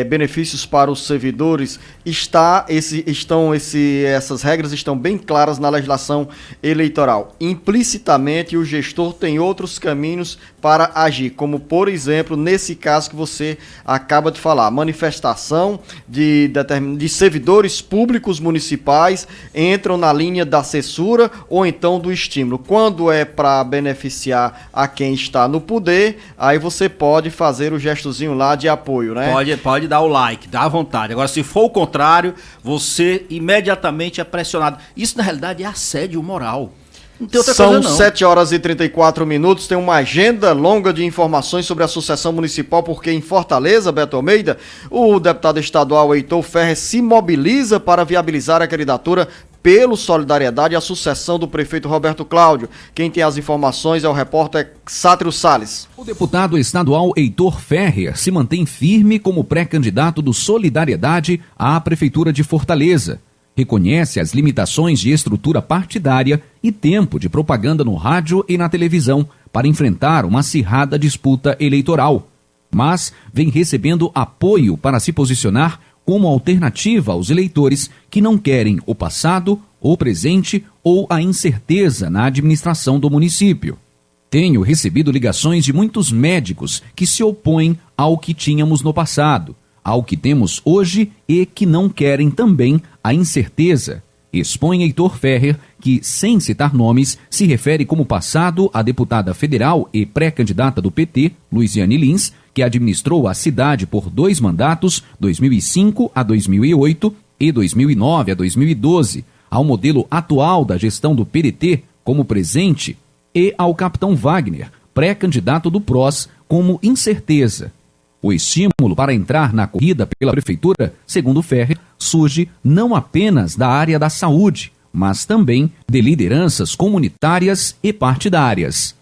benefícios para os servidores, essas regras estão bem claras na legislação eleitoral. Implicitamente, o gestor tem outros caminhos para agir, como, por exemplo, nesse caso que você acaba de falar, manifestação de servidores públicos municipais entram na linha da censura ou então do estímulo. Quando é para beneficiar a quem está no poder, aí você pode fazer o gestozinho lá de apoio, né? Pode dar o like, dá à vontade. Agora, se for o contrário, você imediatamente é pressionado. Isso, na realidade, é assédio moral. Não tem outra coisa, não. São 7 horas e 34 minutos, tem uma agenda longa de informações sobre a sucessão municipal, porque em Fortaleza, Beto Almeida, o deputado estadual Heitor Ferrer se mobiliza para viabilizar a candidatura pelo Solidariedade à sucessão do prefeito Roberto Cláudio. Quem tem as informações é o repórter Sátiro Salles. O deputado estadual Heitor Ferrer se mantém firme como pré-candidato do Solidariedade à Prefeitura de Fortaleza. Reconhece as limitações de estrutura partidária e tempo de propaganda no rádio e na televisão para enfrentar uma acirrada disputa eleitoral, mas vem recebendo apoio para se posicionar como alternativa aos eleitores que não querem o passado, o presente ou a incerteza na administração do município. Tenho recebido ligações de muitos médicos que se opõem ao que tínhamos no passado, ao que temos hoje e que não querem também a incerteza. Expõe Heitor Ferrer, que, sem citar nomes, se refere como passado à deputada federal e pré-candidata do PT, Luiziane Lins, que administrou a cidade por 2 mandatos, 2005 a 2008 e 2009 a 2012, ao modelo atual da gestão do PDT como presente e ao capitão Wagner, pré-candidato do PROS, como incerteza. O estímulo para entrar na corrida pela prefeitura, segundo Ferrer, surge não apenas da área da saúde, mas também de lideranças comunitárias e partidárias.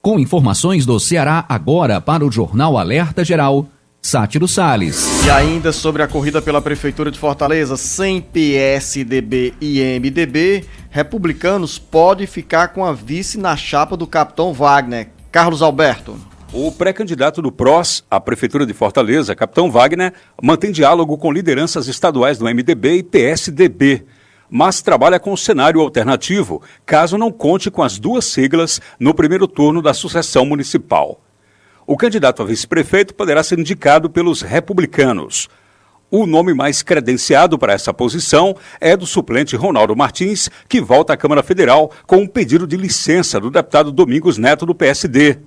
Com informações do Ceará agora para o Jornal Alerta Geral, Sátiro Salles. E ainda sobre a corrida pela Prefeitura de Fortaleza, sem PSDB e MDB, republicanos pode ficar com a vice na chapa do capitão Wagner. Carlos Alberto. O pré-candidato do PROS à Prefeitura de Fortaleza, capitão Wagner, mantém diálogo com lideranças estaduais do MDB e PSDB, mas trabalha com um cenário alternativo, caso não conte com as 2 siglas no primeiro turno da sucessão municipal. O candidato a vice-prefeito poderá ser indicado pelos republicanos. O nome mais credenciado para essa posição é do suplente Ronaldo Martins, que volta à Câmara Federal com um pedido de licença do deputado Domingos Neto do PSD.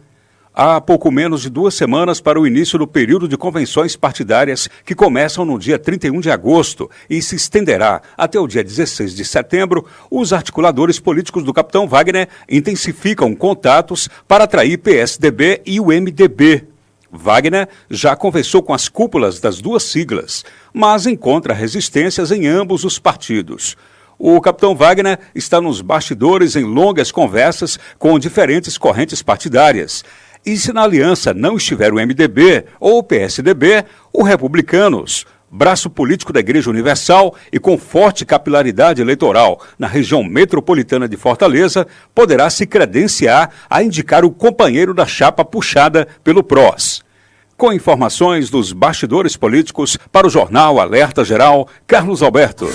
Há pouco menos de 2 semanas para o início do período de convenções partidárias que começam no dia 31 de agosto e se estenderá até o dia 16 de setembro, os articuladores políticos do capitão Wagner intensificam contatos para atrair PSDB e o MDB. Wagner já conversou com as cúpulas das 2 siglas, mas encontra resistências em ambos os partidos. O capitão Wagner está nos bastidores em longas conversas com diferentes correntes partidárias. E se na aliança não estiver o MDB ou o PSDB, o Republicanos, braço político da Igreja Universal e com forte capilaridade eleitoral na região metropolitana de Fortaleza, poderá se credenciar a indicar o companheiro da chapa puxada pelo PROS. Com informações dos bastidores políticos para o Jornal Alerta Geral, Carlos Alberto.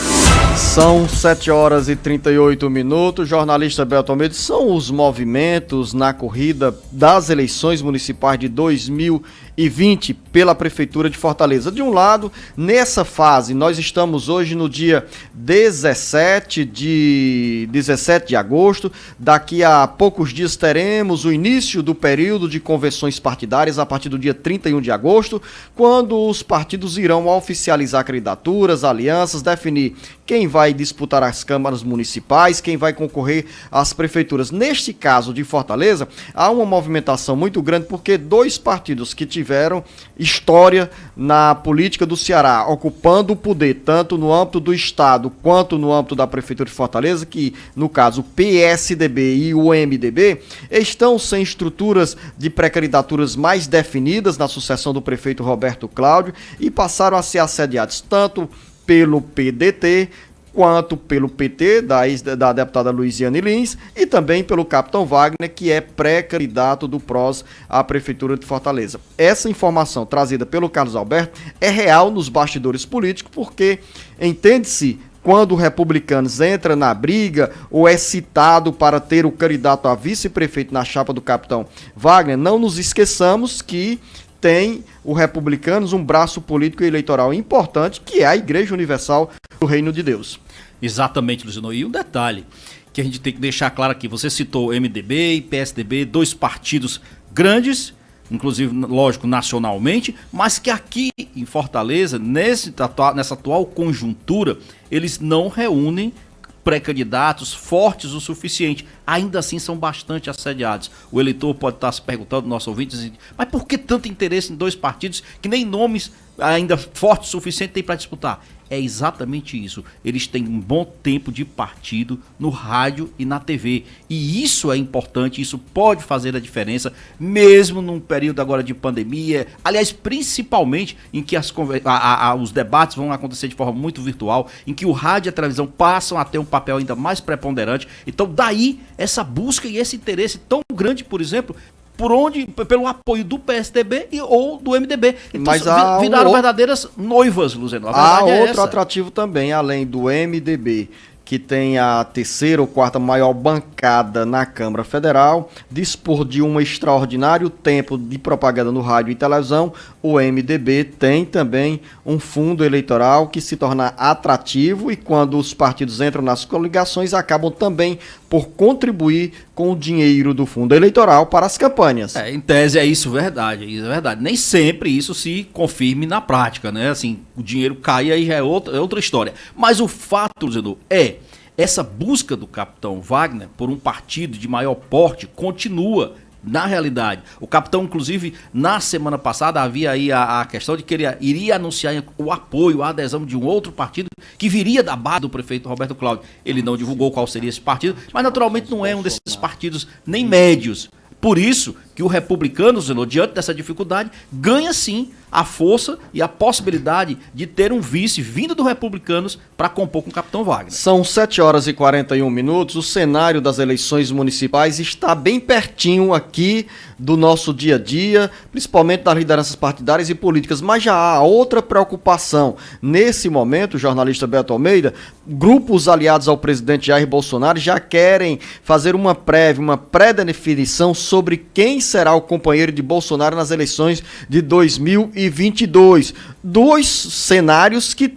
São 7 horas e 38 minutos. Jornalista Beto Almeida, são os movimentos na corrida das eleições municipais de 2020 pela Prefeitura de Fortaleza. De um lado, nessa fase, nós estamos hoje no dia 17 de agosto. Daqui a poucos dias teremos o início do período de convenções partidárias a partir do dia 31 de agosto, quando os partidos irão oficializar candidaturas, alianças, definir quem vai disputar as câmaras municipais, quem vai concorrer às prefeituras. Neste caso de Fortaleza, há uma movimentação muito grande porque 2 partidos que tiveram história na política do Ceará, ocupando o poder tanto no âmbito do Estado quanto no âmbito da Prefeitura de Fortaleza, que no caso o PSDB e o MDB, estão sem estruturas de pré-candidaturas mais definidas na sucessão do prefeito Roberto Cláudio e passaram a ser assediados tanto pelo PDT quanto pelo PT, da deputada Luiziane Lins, e também pelo capitão Wagner, que é pré-candidato do PROS à Prefeitura de Fortaleza. Essa informação trazida pelo Carlos Alberto é real nos bastidores políticos, porque entende-se, quando o Republicanos entra na briga ou é citado para ter o candidato a vice-prefeito na chapa do capitão Wagner, não nos esqueçamos que tem o Republicanos um braço político e eleitoral importante, que é a Igreja Universal do Reino de Deus. Exatamente, Luciano. E um detalhe que a gente tem que deixar claro aqui, você citou MDB e PSDB, 2 partidos grandes, inclusive, lógico, nacionalmente, mas que aqui em Fortaleza, nessa atual conjuntura, eles não reúnem pré-candidatos fortes o suficiente. Ainda assim são bastante assediados. O eleitor pode estar se perguntando, nosso ouvinte, mas por que tanto interesse em 2 partidos que nem nomes ainda fortes o suficiente tem para disputar? É exatamente isso. Eles têm um bom tempo de partido no rádio e na TV. E isso é importante, isso pode fazer a diferença, mesmo num período agora de pandemia. Aliás, principalmente em que os debates vão acontecer de forma muito virtual, em que o rádio e a televisão passam a ter um papel ainda mais preponderante. Então, daí, essa busca e esse interesse tão grande, por exemplo, pelo apoio do PSDB ou do MDB. Então, mas viraram verdadeiras noivas, Luciano. Há outro atrativo também, além do MDB, que tem a 3ª ou 4ª maior bancada na Câmara Federal, dispor de um extraordinário tempo de propaganda no rádio e televisão. O MDB tem também um fundo eleitoral que se torna atrativo, e quando os partidos entram nas coligações, acabam também por contribuir com o dinheiro do fundo eleitoral para as campanhas. Em tese é isso verdade. Nem sempre isso se confirme na prática, né? Assim, o dinheiro cai, aí já é outra história. Mas o fato, Zeno, essa busca do capitão Wagner por um partido de maior porte continua. Na realidade, o capitão, inclusive, na semana passada havia aí a questão de que ele iria anunciar o apoio, a adesão de um outro partido que viria da base do prefeito Roberto Cláudio. Ele não divulgou qual seria esse partido, mas naturalmente não é um desses partidos nem médios. Por isso que o Republicanos, diante dessa dificuldade, ganha sim a força e a possibilidade de ter um vice vindo do Republicanos para compor com o capitão Wagner. São 7h41. O cenário das eleições municipais está bem pertinho aqui do nosso dia a dia, principalmente das lideranças partidárias e políticas, mas já há outra preocupação. Nesse momento, o jornalista Beto Almeida, grupos aliados ao presidente Jair Bolsonaro já querem fazer uma pré-definição sobre quem será o companheiro de Bolsonaro nas eleições de 2022. 2 cenários que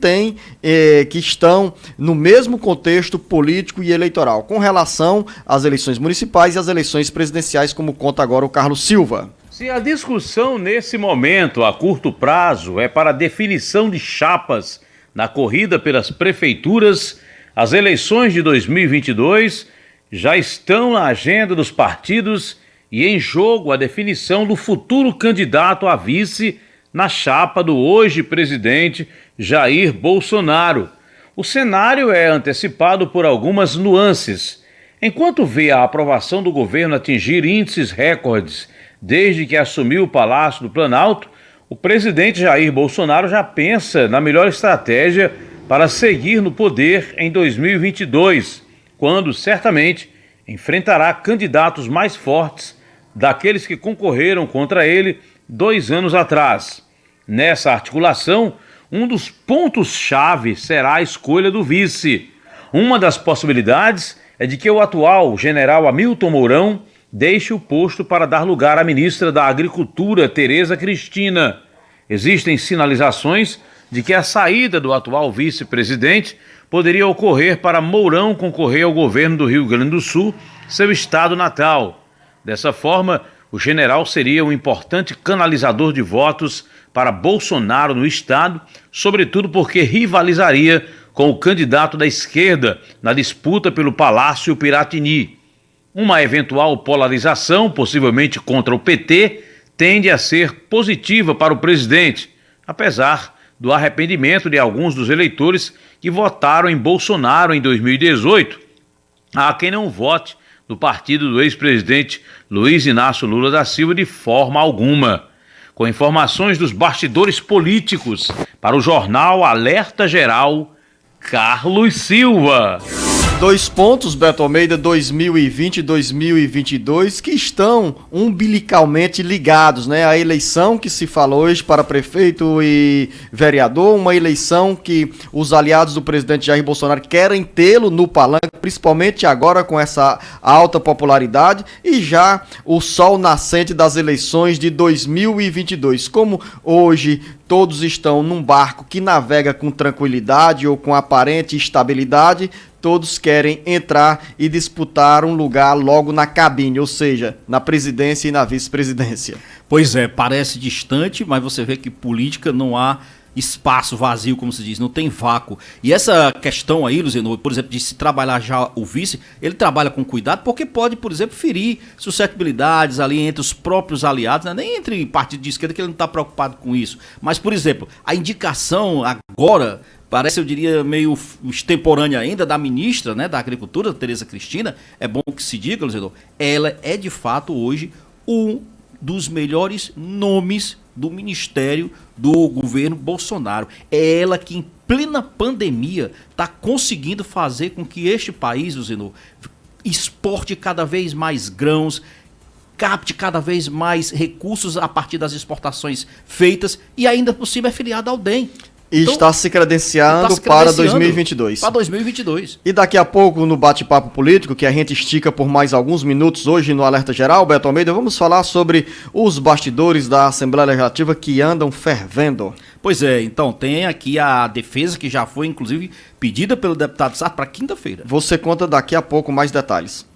estão no mesmo contexto político e eleitoral, com relação às eleições municipais e às eleições presidenciais, como conta agora o Carlos Silva. Se a discussão nesse momento, a curto prazo, é para a definição de chapas na corrida pelas prefeituras, as eleições de 2022 já estão na agenda dos partidos e em jogo a definição do futuro candidato a vice na chapa do hoje presidente Jair Bolsonaro. O cenário é antecipado por algumas nuances. Enquanto vê a aprovação do governo atingir índices recordes desde que assumiu o Palácio do Planalto, o presidente Jair Bolsonaro já pensa na melhor estratégia para seguir no poder em 2022, quando certamente enfrentará candidatos mais fortes daqueles que concorreram contra ele 2 anos atrás. Nessa articulação, um dos pontos-chave será a escolha do vice. Uma das possibilidades é de que o atual general Hamilton Mourão deixe o posto para dar lugar à ministra da Agricultura, Tereza Cristina. Existem sinalizações de que a saída do atual vice-presidente poderia ocorrer para Mourão concorrer ao governo do Rio Grande do Sul, seu estado natal. Dessa forma, o general seria um importante canalizador de votos para Bolsonaro no estado, sobretudo porque rivalizaria com o candidato da esquerda na disputa pelo Palácio Piratini. Uma eventual polarização, possivelmente contra o PT, tende a ser positiva para o presidente, apesar do arrependimento de alguns dos eleitores que votaram em Bolsonaro em 2018. Há quem não vote do partido do ex-presidente Luiz Inácio Lula da Silva de forma alguma. Com informações dos bastidores políticos para o jornal Alerta Geral, Carlos Silva. 2 pontos, Beto Almeida, 2020 e 2022, que estão umbilicalmente ligados, né? A eleição que se fala hoje para prefeito e vereador, uma eleição que os aliados do presidente Jair Bolsonaro querem tê-lo no palanque, principalmente agora com essa alta popularidade, e já o sol nascente das eleições de 2022. Como hoje todos estão num barco que navega com tranquilidade ou com aparente estabilidade, todos querem entrar e disputar um lugar logo na cabine, ou seja, na presidência e na vice-presidência. Pois é, parece distante, mas você vê que política não há espaço vazio, como se diz, não tem vácuo. E essa questão aí, Luziano, por exemplo, de se trabalhar já o vice, ele trabalha com cuidado porque pode, por exemplo, ferir suscetibilidades ali entre os próprios aliados, né? Nem entre partido de esquerda, que ele não está preocupado com isso. Mas, por exemplo, a indicação agora, parece, eu diria, meio extemporânea ainda, da ministra, né, da Agricultura, Tereza Cristina, é bom que se diga, Luziano, ela é de fato hoje um dos melhores nomes do ministério do governo Bolsonaro. É ela que, em plena pandemia, está conseguindo fazer com que este país, Luziano, exporte cada vez mais grãos, capte cada vez mais recursos a partir das exportações feitas e ainda por cima é filiada ao DEM. E então, está se credenciando para 2022. Para 2022. E daqui a pouco, no bate-papo político, que a gente estica por mais alguns minutos hoje no Alerta Geral, Beto Almeida, vamos falar sobre os bastidores da Assembleia Legislativa que andam fervendo. Pois é, então tem aqui a defesa que já foi, inclusive, pedida pelo deputado Sarto para quinta-feira. Você conta daqui a pouco mais detalhes.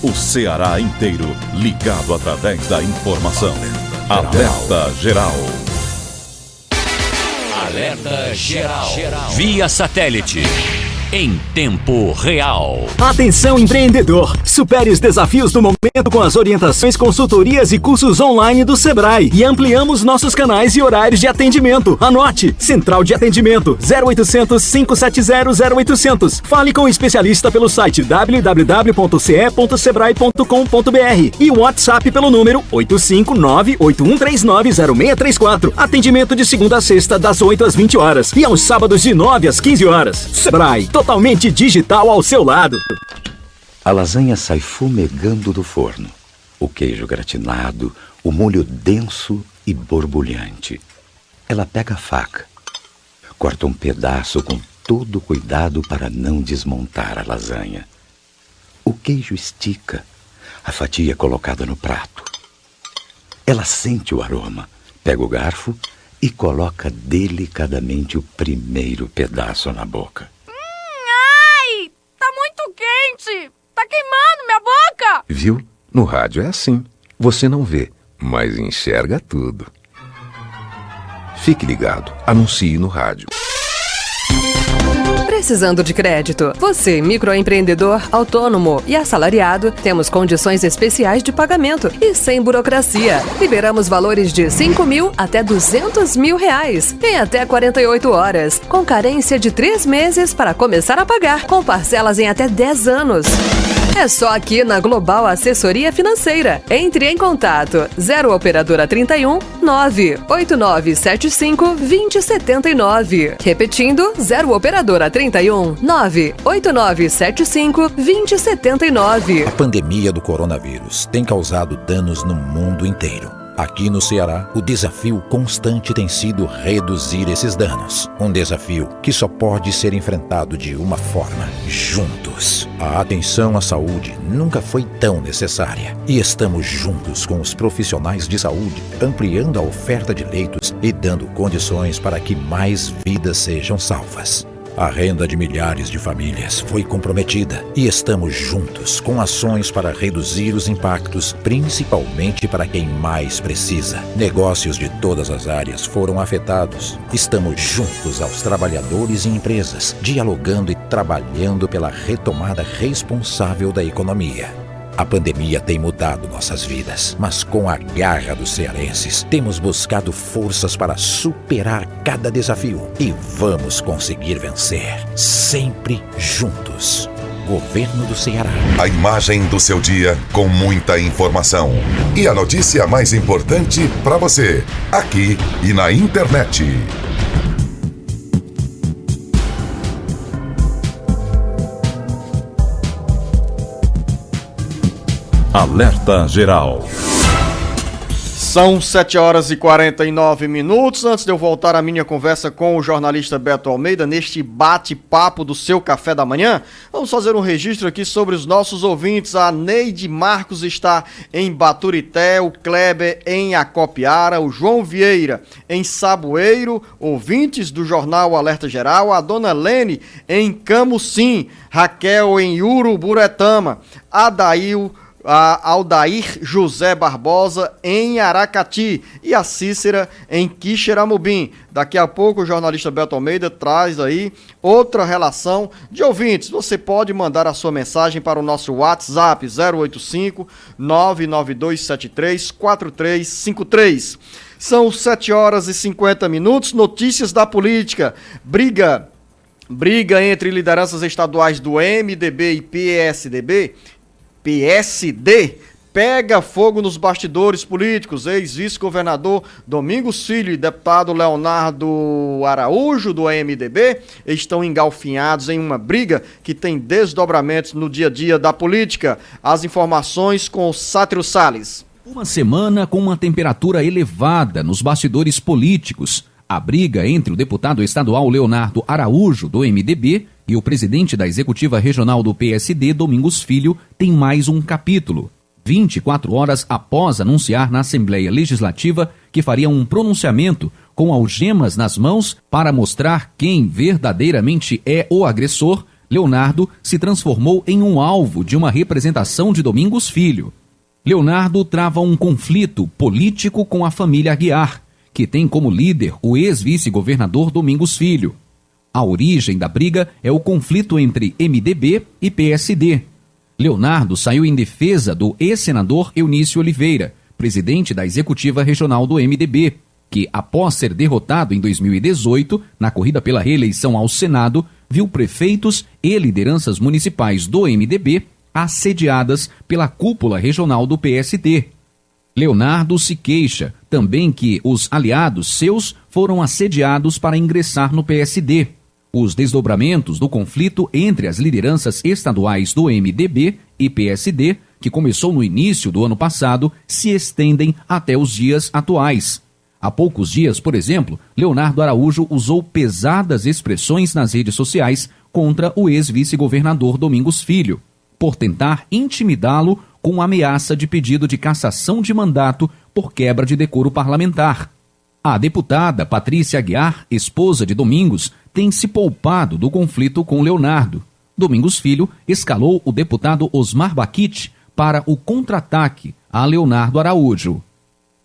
O Ceará inteiro ligado através da informação. Alerta Geral. Alerta Geral. Via satélite. Em tempo real. Atenção, empreendedor! Supere os desafios do momento com as orientações, consultorias e cursos online do Sebrae. E ampliamos nossos canais e horários de atendimento. Anote: Central de Atendimento 0800 570 0800. Fale com o especialista pelo site www.ce.sebrae.com.br e o WhatsApp pelo número 859-8139-0634. Atendimento de segunda a sexta, das 8 às 20 horas. E aos sábados, de 9 às 15 horas. Sebrae, totalmente digital ao seu lado. A lasanha sai fumegando do forno. O queijo gratinado, o molho denso e borbulhante. Ela pega a faca, corta um pedaço com todo cuidado para não desmontar a lasanha. O queijo estica, a fatia é colocada no prato. Ela sente o aroma, pega o garfo e coloca delicadamente o primeiro pedaço na boca. Ai! Tá muito quente! Tá queimando minha boca! Viu? No rádio é assim. Você não vê, mas enxerga tudo. Fique ligado. Anuncie no rádio. Precisando de crédito? Você, microempreendedor, autônomo e assalariado, temos condições especiais de pagamento e sem burocracia. Liberamos valores de 5 mil até 200 mil reais em até 48 horas, com carência de 3 meses para começar a pagar, com parcelas em até 10 anos. É só aqui na Global Assessoria Financeira. Entre em contato 0 Operadora 31 98975 2079. Repetindo, 0 Operadora 31 98975 2079. A pandemia do coronavírus tem causado danos no mundo inteiro. Aqui no Ceará, o desafio constante tem sido reduzir esses danos. Um desafio que só pode ser enfrentado de uma forma: juntos. A atenção à saúde nunca foi tão necessária. E estamos juntos com os profissionais de saúde, ampliando a oferta de leitos e dando condições para que mais vidas sejam salvas. A renda de milhares de famílias foi comprometida e estamos juntos com ações para reduzir os impactos, principalmente para quem mais precisa. Negócios de todas as áreas foram afetados. Estamos juntos aos trabalhadores e empresas, dialogando e trabalhando pela retomada responsável da economia. A pandemia tem mudado nossas vidas, mas com a garra dos cearenses, temos buscado forças para superar cada desafio e vamos conseguir vencer, sempre juntos. Governo do Ceará. A imagem do seu dia com muita informação. E a notícia mais importante para você, aqui e na internet. Alerta Geral. São 7 horas e 49 minutos. Antes de eu voltar à minha conversa com o jornalista Beto Almeida, neste bate-papo do seu café da manhã, vamos fazer um registro aqui sobre os nossos ouvintes. A Neide Marcos está em Baturité, o Kleber em Acopiara, o João Vieira em Saboeiro, ouvintes do jornal Alerta Geral, a Dona Lene em Camucim, Raquel em Uruburetama, a Aldair José Barbosa em Aracati e a Cícera em Quixeramobim. Daqui a pouco o jornalista Beto Almeida traz aí outra relação de ouvintes. Você pode mandar a sua mensagem para o nosso WhatsApp 085 99273 4353. São 7 horas e 50 minutos. Notícias da política. Briga entre lideranças estaduais do MDB e PSD pega fogo nos bastidores políticos. Ex-vice-governador Domingos Filho e deputado Leonardo Araújo, do MDB, estão engalfinhados em uma briga que tem desdobramentos no dia a dia da política. As informações com o Sátiro Salles. Uma semana com uma temperatura elevada nos bastidores políticos. A briga entre o deputado estadual Leonardo Araújo, do MDB, e o presidente da Executiva Regional do PSD, Domingos Filho, tem mais um capítulo. 24 horas após anunciar na Assembleia Legislativa que faria um pronunciamento com algemas nas mãos para mostrar quem verdadeiramente é o agressor, Leonardo se transformou em um alvo de uma representação de Domingos Filho. Leonardo trava um conflito político com a família Aguiar, que tem como líder o ex-vice-governador Domingos Filho. A origem da briga é o conflito entre MDB e PSD. Leonardo saiu em defesa do ex-senador Eunício Oliveira, presidente da Executiva Regional do MDB, que, após ser derrotado em 2018, na corrida pela reeleição ao Senado, viu prefeitos e lideranças municipais do MDB assediadas pela cúpula regional do PSD. Leonardo se queixa também que os aliados seus foram assediados para ingressar no PSD. Os desdobramentos do conflito entre as lideranças estaduais do MDB e PSD, que começou no início do ano passado, se estendem até os dias atuais. Há poucos dias, por exemplo, Leonardo Araújo usou pesadas expressões nas redes sociais contra o ex-vice-governador Domingos Filho, por tentar intimidá-lo com ameaça de pedido de cassação de mandato por quebra de decoro parlamentar. A deputada Patrícia Aguiar, esposa de Domingos, tem se poupado do conflito com Leonardo. Domingos Filho escalou o deputado Osmar Baquite para o contra-ataque a Leonardo Araújo.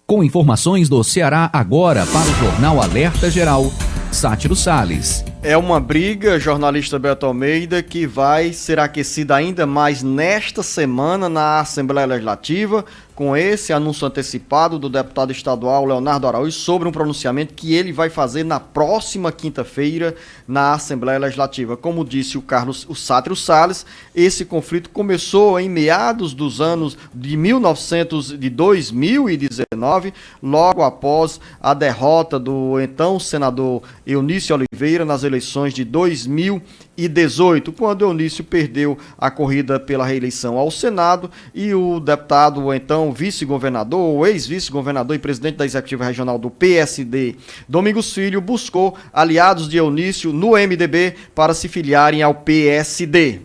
Com informações do Ceará agora para o Jornal Alerta Geral, Sátiro Salles. É uma briga, jornalista Beto Almeida, que vai ser aquecida ainda mais nesta semana na Assembleia Legislativa, com esse anúncio antecipado do deputado estadual Leonardo Araújo sobre um pronunciamento que ele vai fazer na próxima quinta-feira na Assembleia Legislativa. Como disse o Sátiro Salles, esse conflito começou em meados dos anos de 2019, logo após a derrota do então senador Eunício Oliveira nas eleições de 2018, quando Eunício perdeu a corrida pela reeleição ao Senado e o deputado, então vice-governador, ou ex-vice-governador e presidente da Executiva Regional do PSD, Domingos Filho, buscou aliados de Eunício no MDB para se filiarem ao PSD.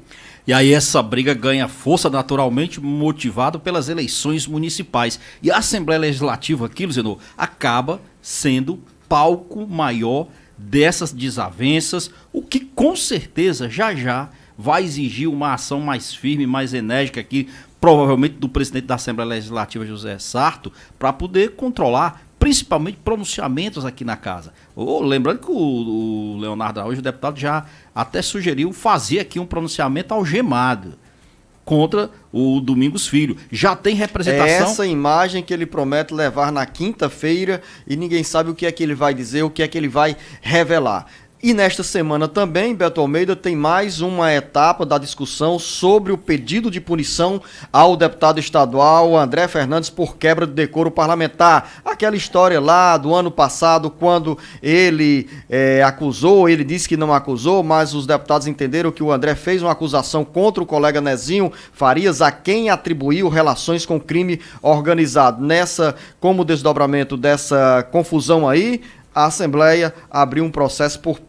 E aí essa briga ganha força naturalmente motivado pelas eleições municipais. E a Assembleia Legislativa aqui, Luciano, acaba sendo palco maior dessas desavenças, o que com certeza já vai exigir uma ação mais firme, mais enérgica aqui, provavelmente do presidente da Assembleia Legislativa, José Sarto, para poder controlar principalmente pronunciamentos aqui na casa. Lembrando que o Leonardo Araújo, o deputado, já até sugeriu fazer aqui um pronunciamento algemado contra o Domingos Filho. Já tem representação. É essa imagem que ele promete levar na quinta-feira e ninguém sabe o que é que ele vai dizer, o que é que ele vai revelar. E nesta semana também, Beto Almeida, tem mais uma etapa da discussão sobre o pedido de punição ao deputado estadual André Fernandes por quebra de decoro parlamentar. Aquela história lá do ano passado, quando ele ele disse que não acusou, mas os deputados entenderam que o André fez uma acusação contra o colega Nezinho Farias, a quem atribuiu relações com crime organizado. Como desdobramento dessa confusão aí, a Assembleia abriu um processo por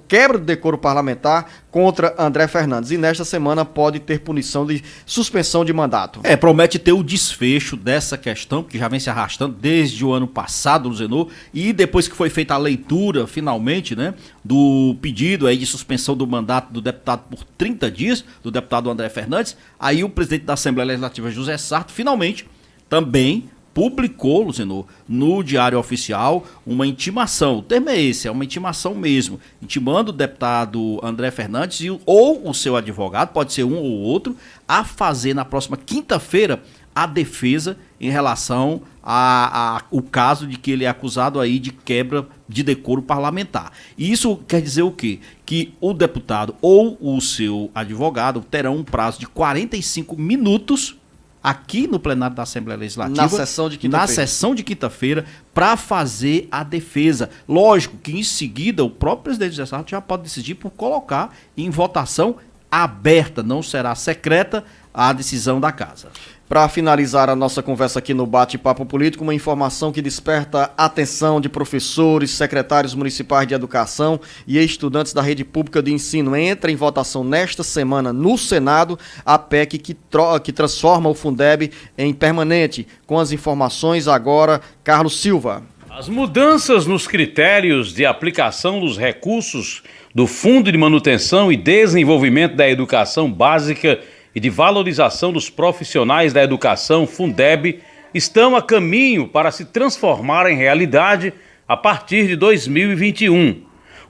quebra de decoro parlamentar contra André Fernandes. E nesta semana pode ter punição de suspensão de mandato. Promete ter o desfecho dessa questão, que já vem se arrastando desde o ano passado, Luzenor, e depois que foi feita a leitura, finalmente, né, do pedido aí de suspensão do mandato do deputado por 30 dias, do deputado André Fernandes, aí o presidente da Assembleia Legislativa, José Sarto, finalmente também publicou, Luzenor, no Diário Oficial, uma intimação. O termo é esse, é uma intimação mesmo, intimando o deputado André Fernandes ou o seu advogado, pode ser um ou outro, a fazer na próxima quinta-feira a defesa em relação ao caso de que ele é acusado aí de quebra de decoro parlamentar. E isso quer dizer o quê? Que o deputado ou o seu advogado terão um prazo de 45 minutos aqui no plenário da Assembleia Legislativa, na sessão de quinta-feira, para fazer a defesa. Lógico que em seguida o próprio presidente José Sarto já pode decidir por colocar em votação aberta, não será secreta a decisão da casa. Para finalizar a nossa conversa aqui no Bate-Papo Político, uma informação que desperta a atenção de professores, secretários municipais de educação e estudantes da rede pública de ensino. Entra em votação nesta semana no Senado a PEC que transforma o Fundeb em permanente. Com as informações agora, Carlos Silva. As mudanças nos critérios de aplicação dos recursos do Fundo de Manutenção e Desenvolvimento da Educação Básica e de valorização dos profissionais da educação, Fundeb, estão a caminho para se transformar em realidade a partir de 2021.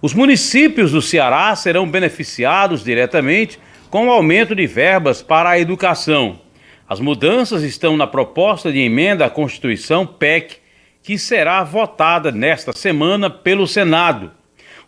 Os municípios do Ceará serão beneficiados diretamente com o aumento de verbas para a educação. As mudanças estão na proposta de emenda à Constituição PEC, que será votada nesta semana pelo Senado.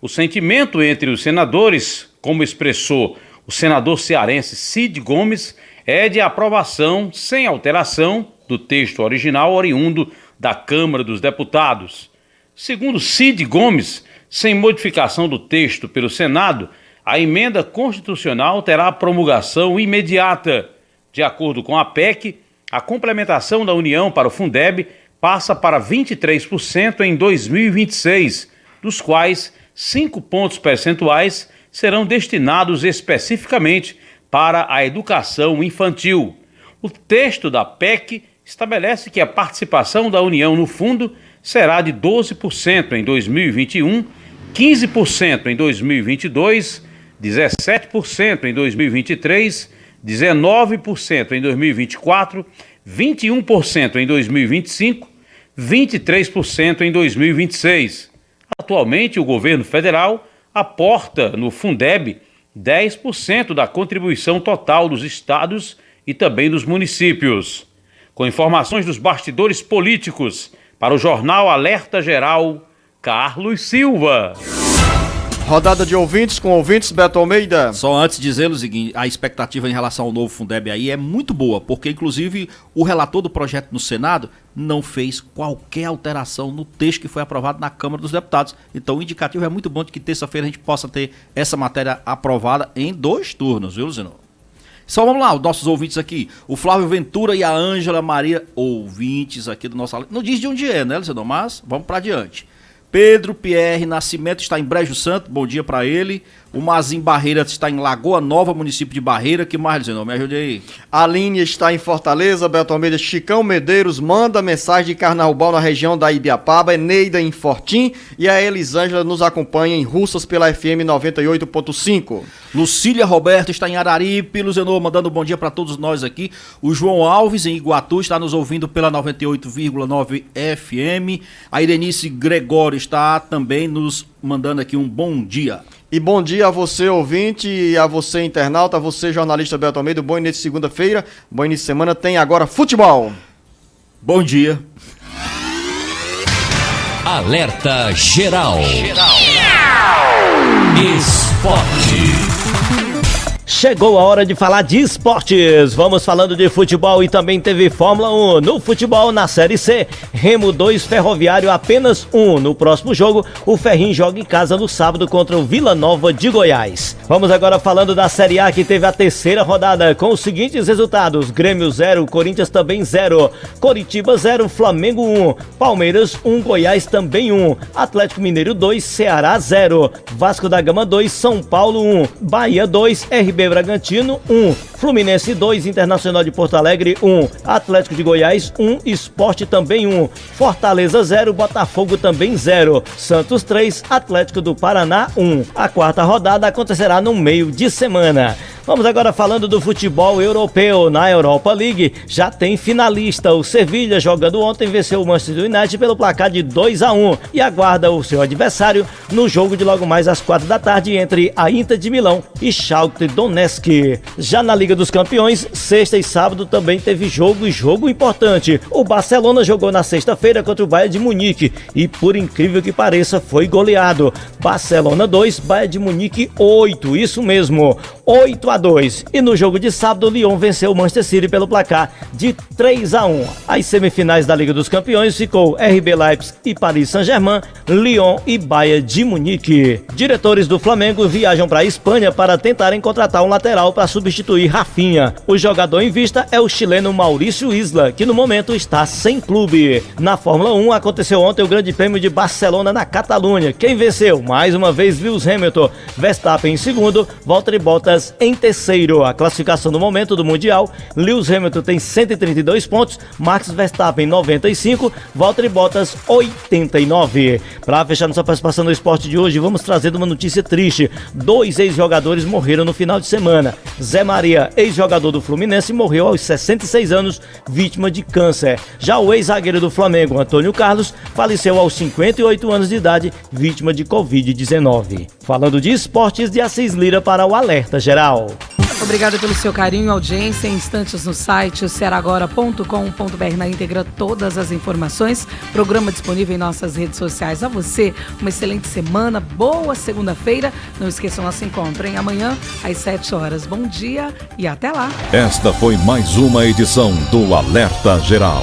O sentimento entre os senadores, como expressou o senador cearense Cid Gomes, é de aprovação sem alteração do texto original oriundo da Câmara dos Deputados. Segundo Cid Gomes, sem modificação do texto pelo Senado, a emenda constitucional terá promulgação imediata. De acordo com a PEC, a complementação da União para o Fundeb passa para 23% em 2026, dos quais 5 pontos percentuais serão destinados especificamente para a educação infantil. O texto da PEC estabelece que a participação da União no fundo será de 12% em 2021, 15% em 2022, 17% em 2023, 19% em 2024, 21% em 2025, 23% em 2026. Atualmente, o governo federal aporta no Fundeb 10% da contribuição total dos estados e também dos municípios. Com informações dos bastidores políticos, para o jornal Alerta Geral, Carlos Silva. Rodada de ouvintes com ouvintes, Beto Almeida. Só antes de dizer o seguinte, a expectativa em relação ao novo Fundeb aí é muito boa, porque inclusive o relator do projeto no Senado não fez qualquer alteração no texto que foi aprovado na Câmara dos Deputados. Então o indicativo é muito bom de que terça-feira a gente possa ter essa matéria aprovada em 2 turnos, viu, Luciano? Só vamos lá, os nossos ouvintes aqui, o Flávio Ventura e a Ângela Maria, ouvintes aqui do nosso... Não diz de onde é, né, Luciano? Mas vamos para adiante. Pedro Pierre Nascimento está em Brejo Santo, bom dia para ele. O Mazim Barreira está em Lagoa Nova, município de Barreira. Que mais, Luciano? Me ajude aí. Aline está em Fortaleza, Beto Almeida. Chicão Medeiros manda mensagem de Carnaubal na região da Ibiapaba. Eneida em Fortim. E a Elisângela nos acompanha em Russas pela FM 98.5. Lucília Roberto está em Araripe, Luciano, mandando um bom dia para todos nós aqui. O João Alves em Iguatu está nos ouvindo pela 98,9 FM. A Irenice Gregório está também nos mandando aqui um bom dia. E bom dia a você, ouvinte, e a você, internauta, a você, jornalista Beto Almeida. Bom início de segunda-feira, bom início de semana. Tem agora futebol. Bom dia. Alerta Geral. Esporte. Chegou a hora de falar de esportes. Vamos falando de futebol e também teve Fórmula 1. No futebol, na Série C, Remo 2, Ferroviário apenas 1. No próximo jogo, o Ferrinho joga em casa no sábado contra o Vila Nova de Goiás. Vamos agora falando da Série A, que teve a terceira rodada com os seguintes resultados: Grêmio 0, Corinthians também 0, Coritiba 0, Flamengo 1, Palmeiras 1, Goiás também 1, Atlético Mineiro 2, Ceará 0, Vasco da Gama 2, São Paulo 1, Bahia 2, RB Bragantino 1, Fluminense 2, Internacional de Porto Alegre 1, Atlético de Goiás 1, Sport também 1, Fortaleza 0, Botafogo também 0, Santos 3, Atlético do Paraná 1. A quarta rodada acontecerá no meio de semana. Vamos agora falando do futebol europeu. Na Europa League já tem finalista. O Sevilha, jogando ontem, venceu o Manchester United pelo placar de 2-1 e aguarda o seu adversário no jogo de logo mais às 4 da tarde entre a Inter de Milão e Shakhtar Donetsk. Já na Liga dos Campeões, sexta e sábado também teve jogo importante. O Barcelona jogou na sexta-feira contra o Bayern de Munique e, por incrível que pareça, foi goleado. Barcelona 2, Bayern de Munique 8, isso mesmo, 8-2. E no jogo de sábado, o Lyon venceu o Manchester City pelo placar de 3-1. As semifinais da Liga dos Campeões ficou RB Leipzig e Paris Saint-Germain, Lyon e Bayern de Munique. Diretores do Flamengo viajam para a Espanha para tentarem contratar um lateral para substituir Rafinha. O jogador em vista é o chileno Maurício Isla, que no momento está sem clube. Na Fórmula 1 aconteceu ontem o Grande Prêmio de Barcelona na Catalunha. Quem venceu? Mais uma vez Lewis Hamilton, Verstappen em segundo, Valtteri Bottas em terceiro. A classificação no momento do Mundial: Lewis Hamilton tem 132 pontos, Max Verstappen 95, Valtteri Bottas 89. Para fechar nossa participação no esporte de hoje, vamos trazer uma notícia triste. 2 ex-jogadores morreram no final de semana. Zé Maria, ex-jogador do Fluminense, morreu aos 66 anos, vítima de câncer. Já o ex-zagueiro do Flamengo, Antônio Carlos, faleceu aos 58 anos de idade, vítima de Covid-19. Falando de esportes, de Assis Lira para o Alerta Geral. Obrigada pelo seu carinho e audiência. Em instantes no site seragora.com.br, na íntegra todas as informações. Programa disponível em nossas redes sociais. A você, uma excelente semana, boa segunda-feira. Não esqueça o nosso encontro em amanhã às 7 horas. Bom dia e até lá. Esta foi mais uma edição do Alerta Geral.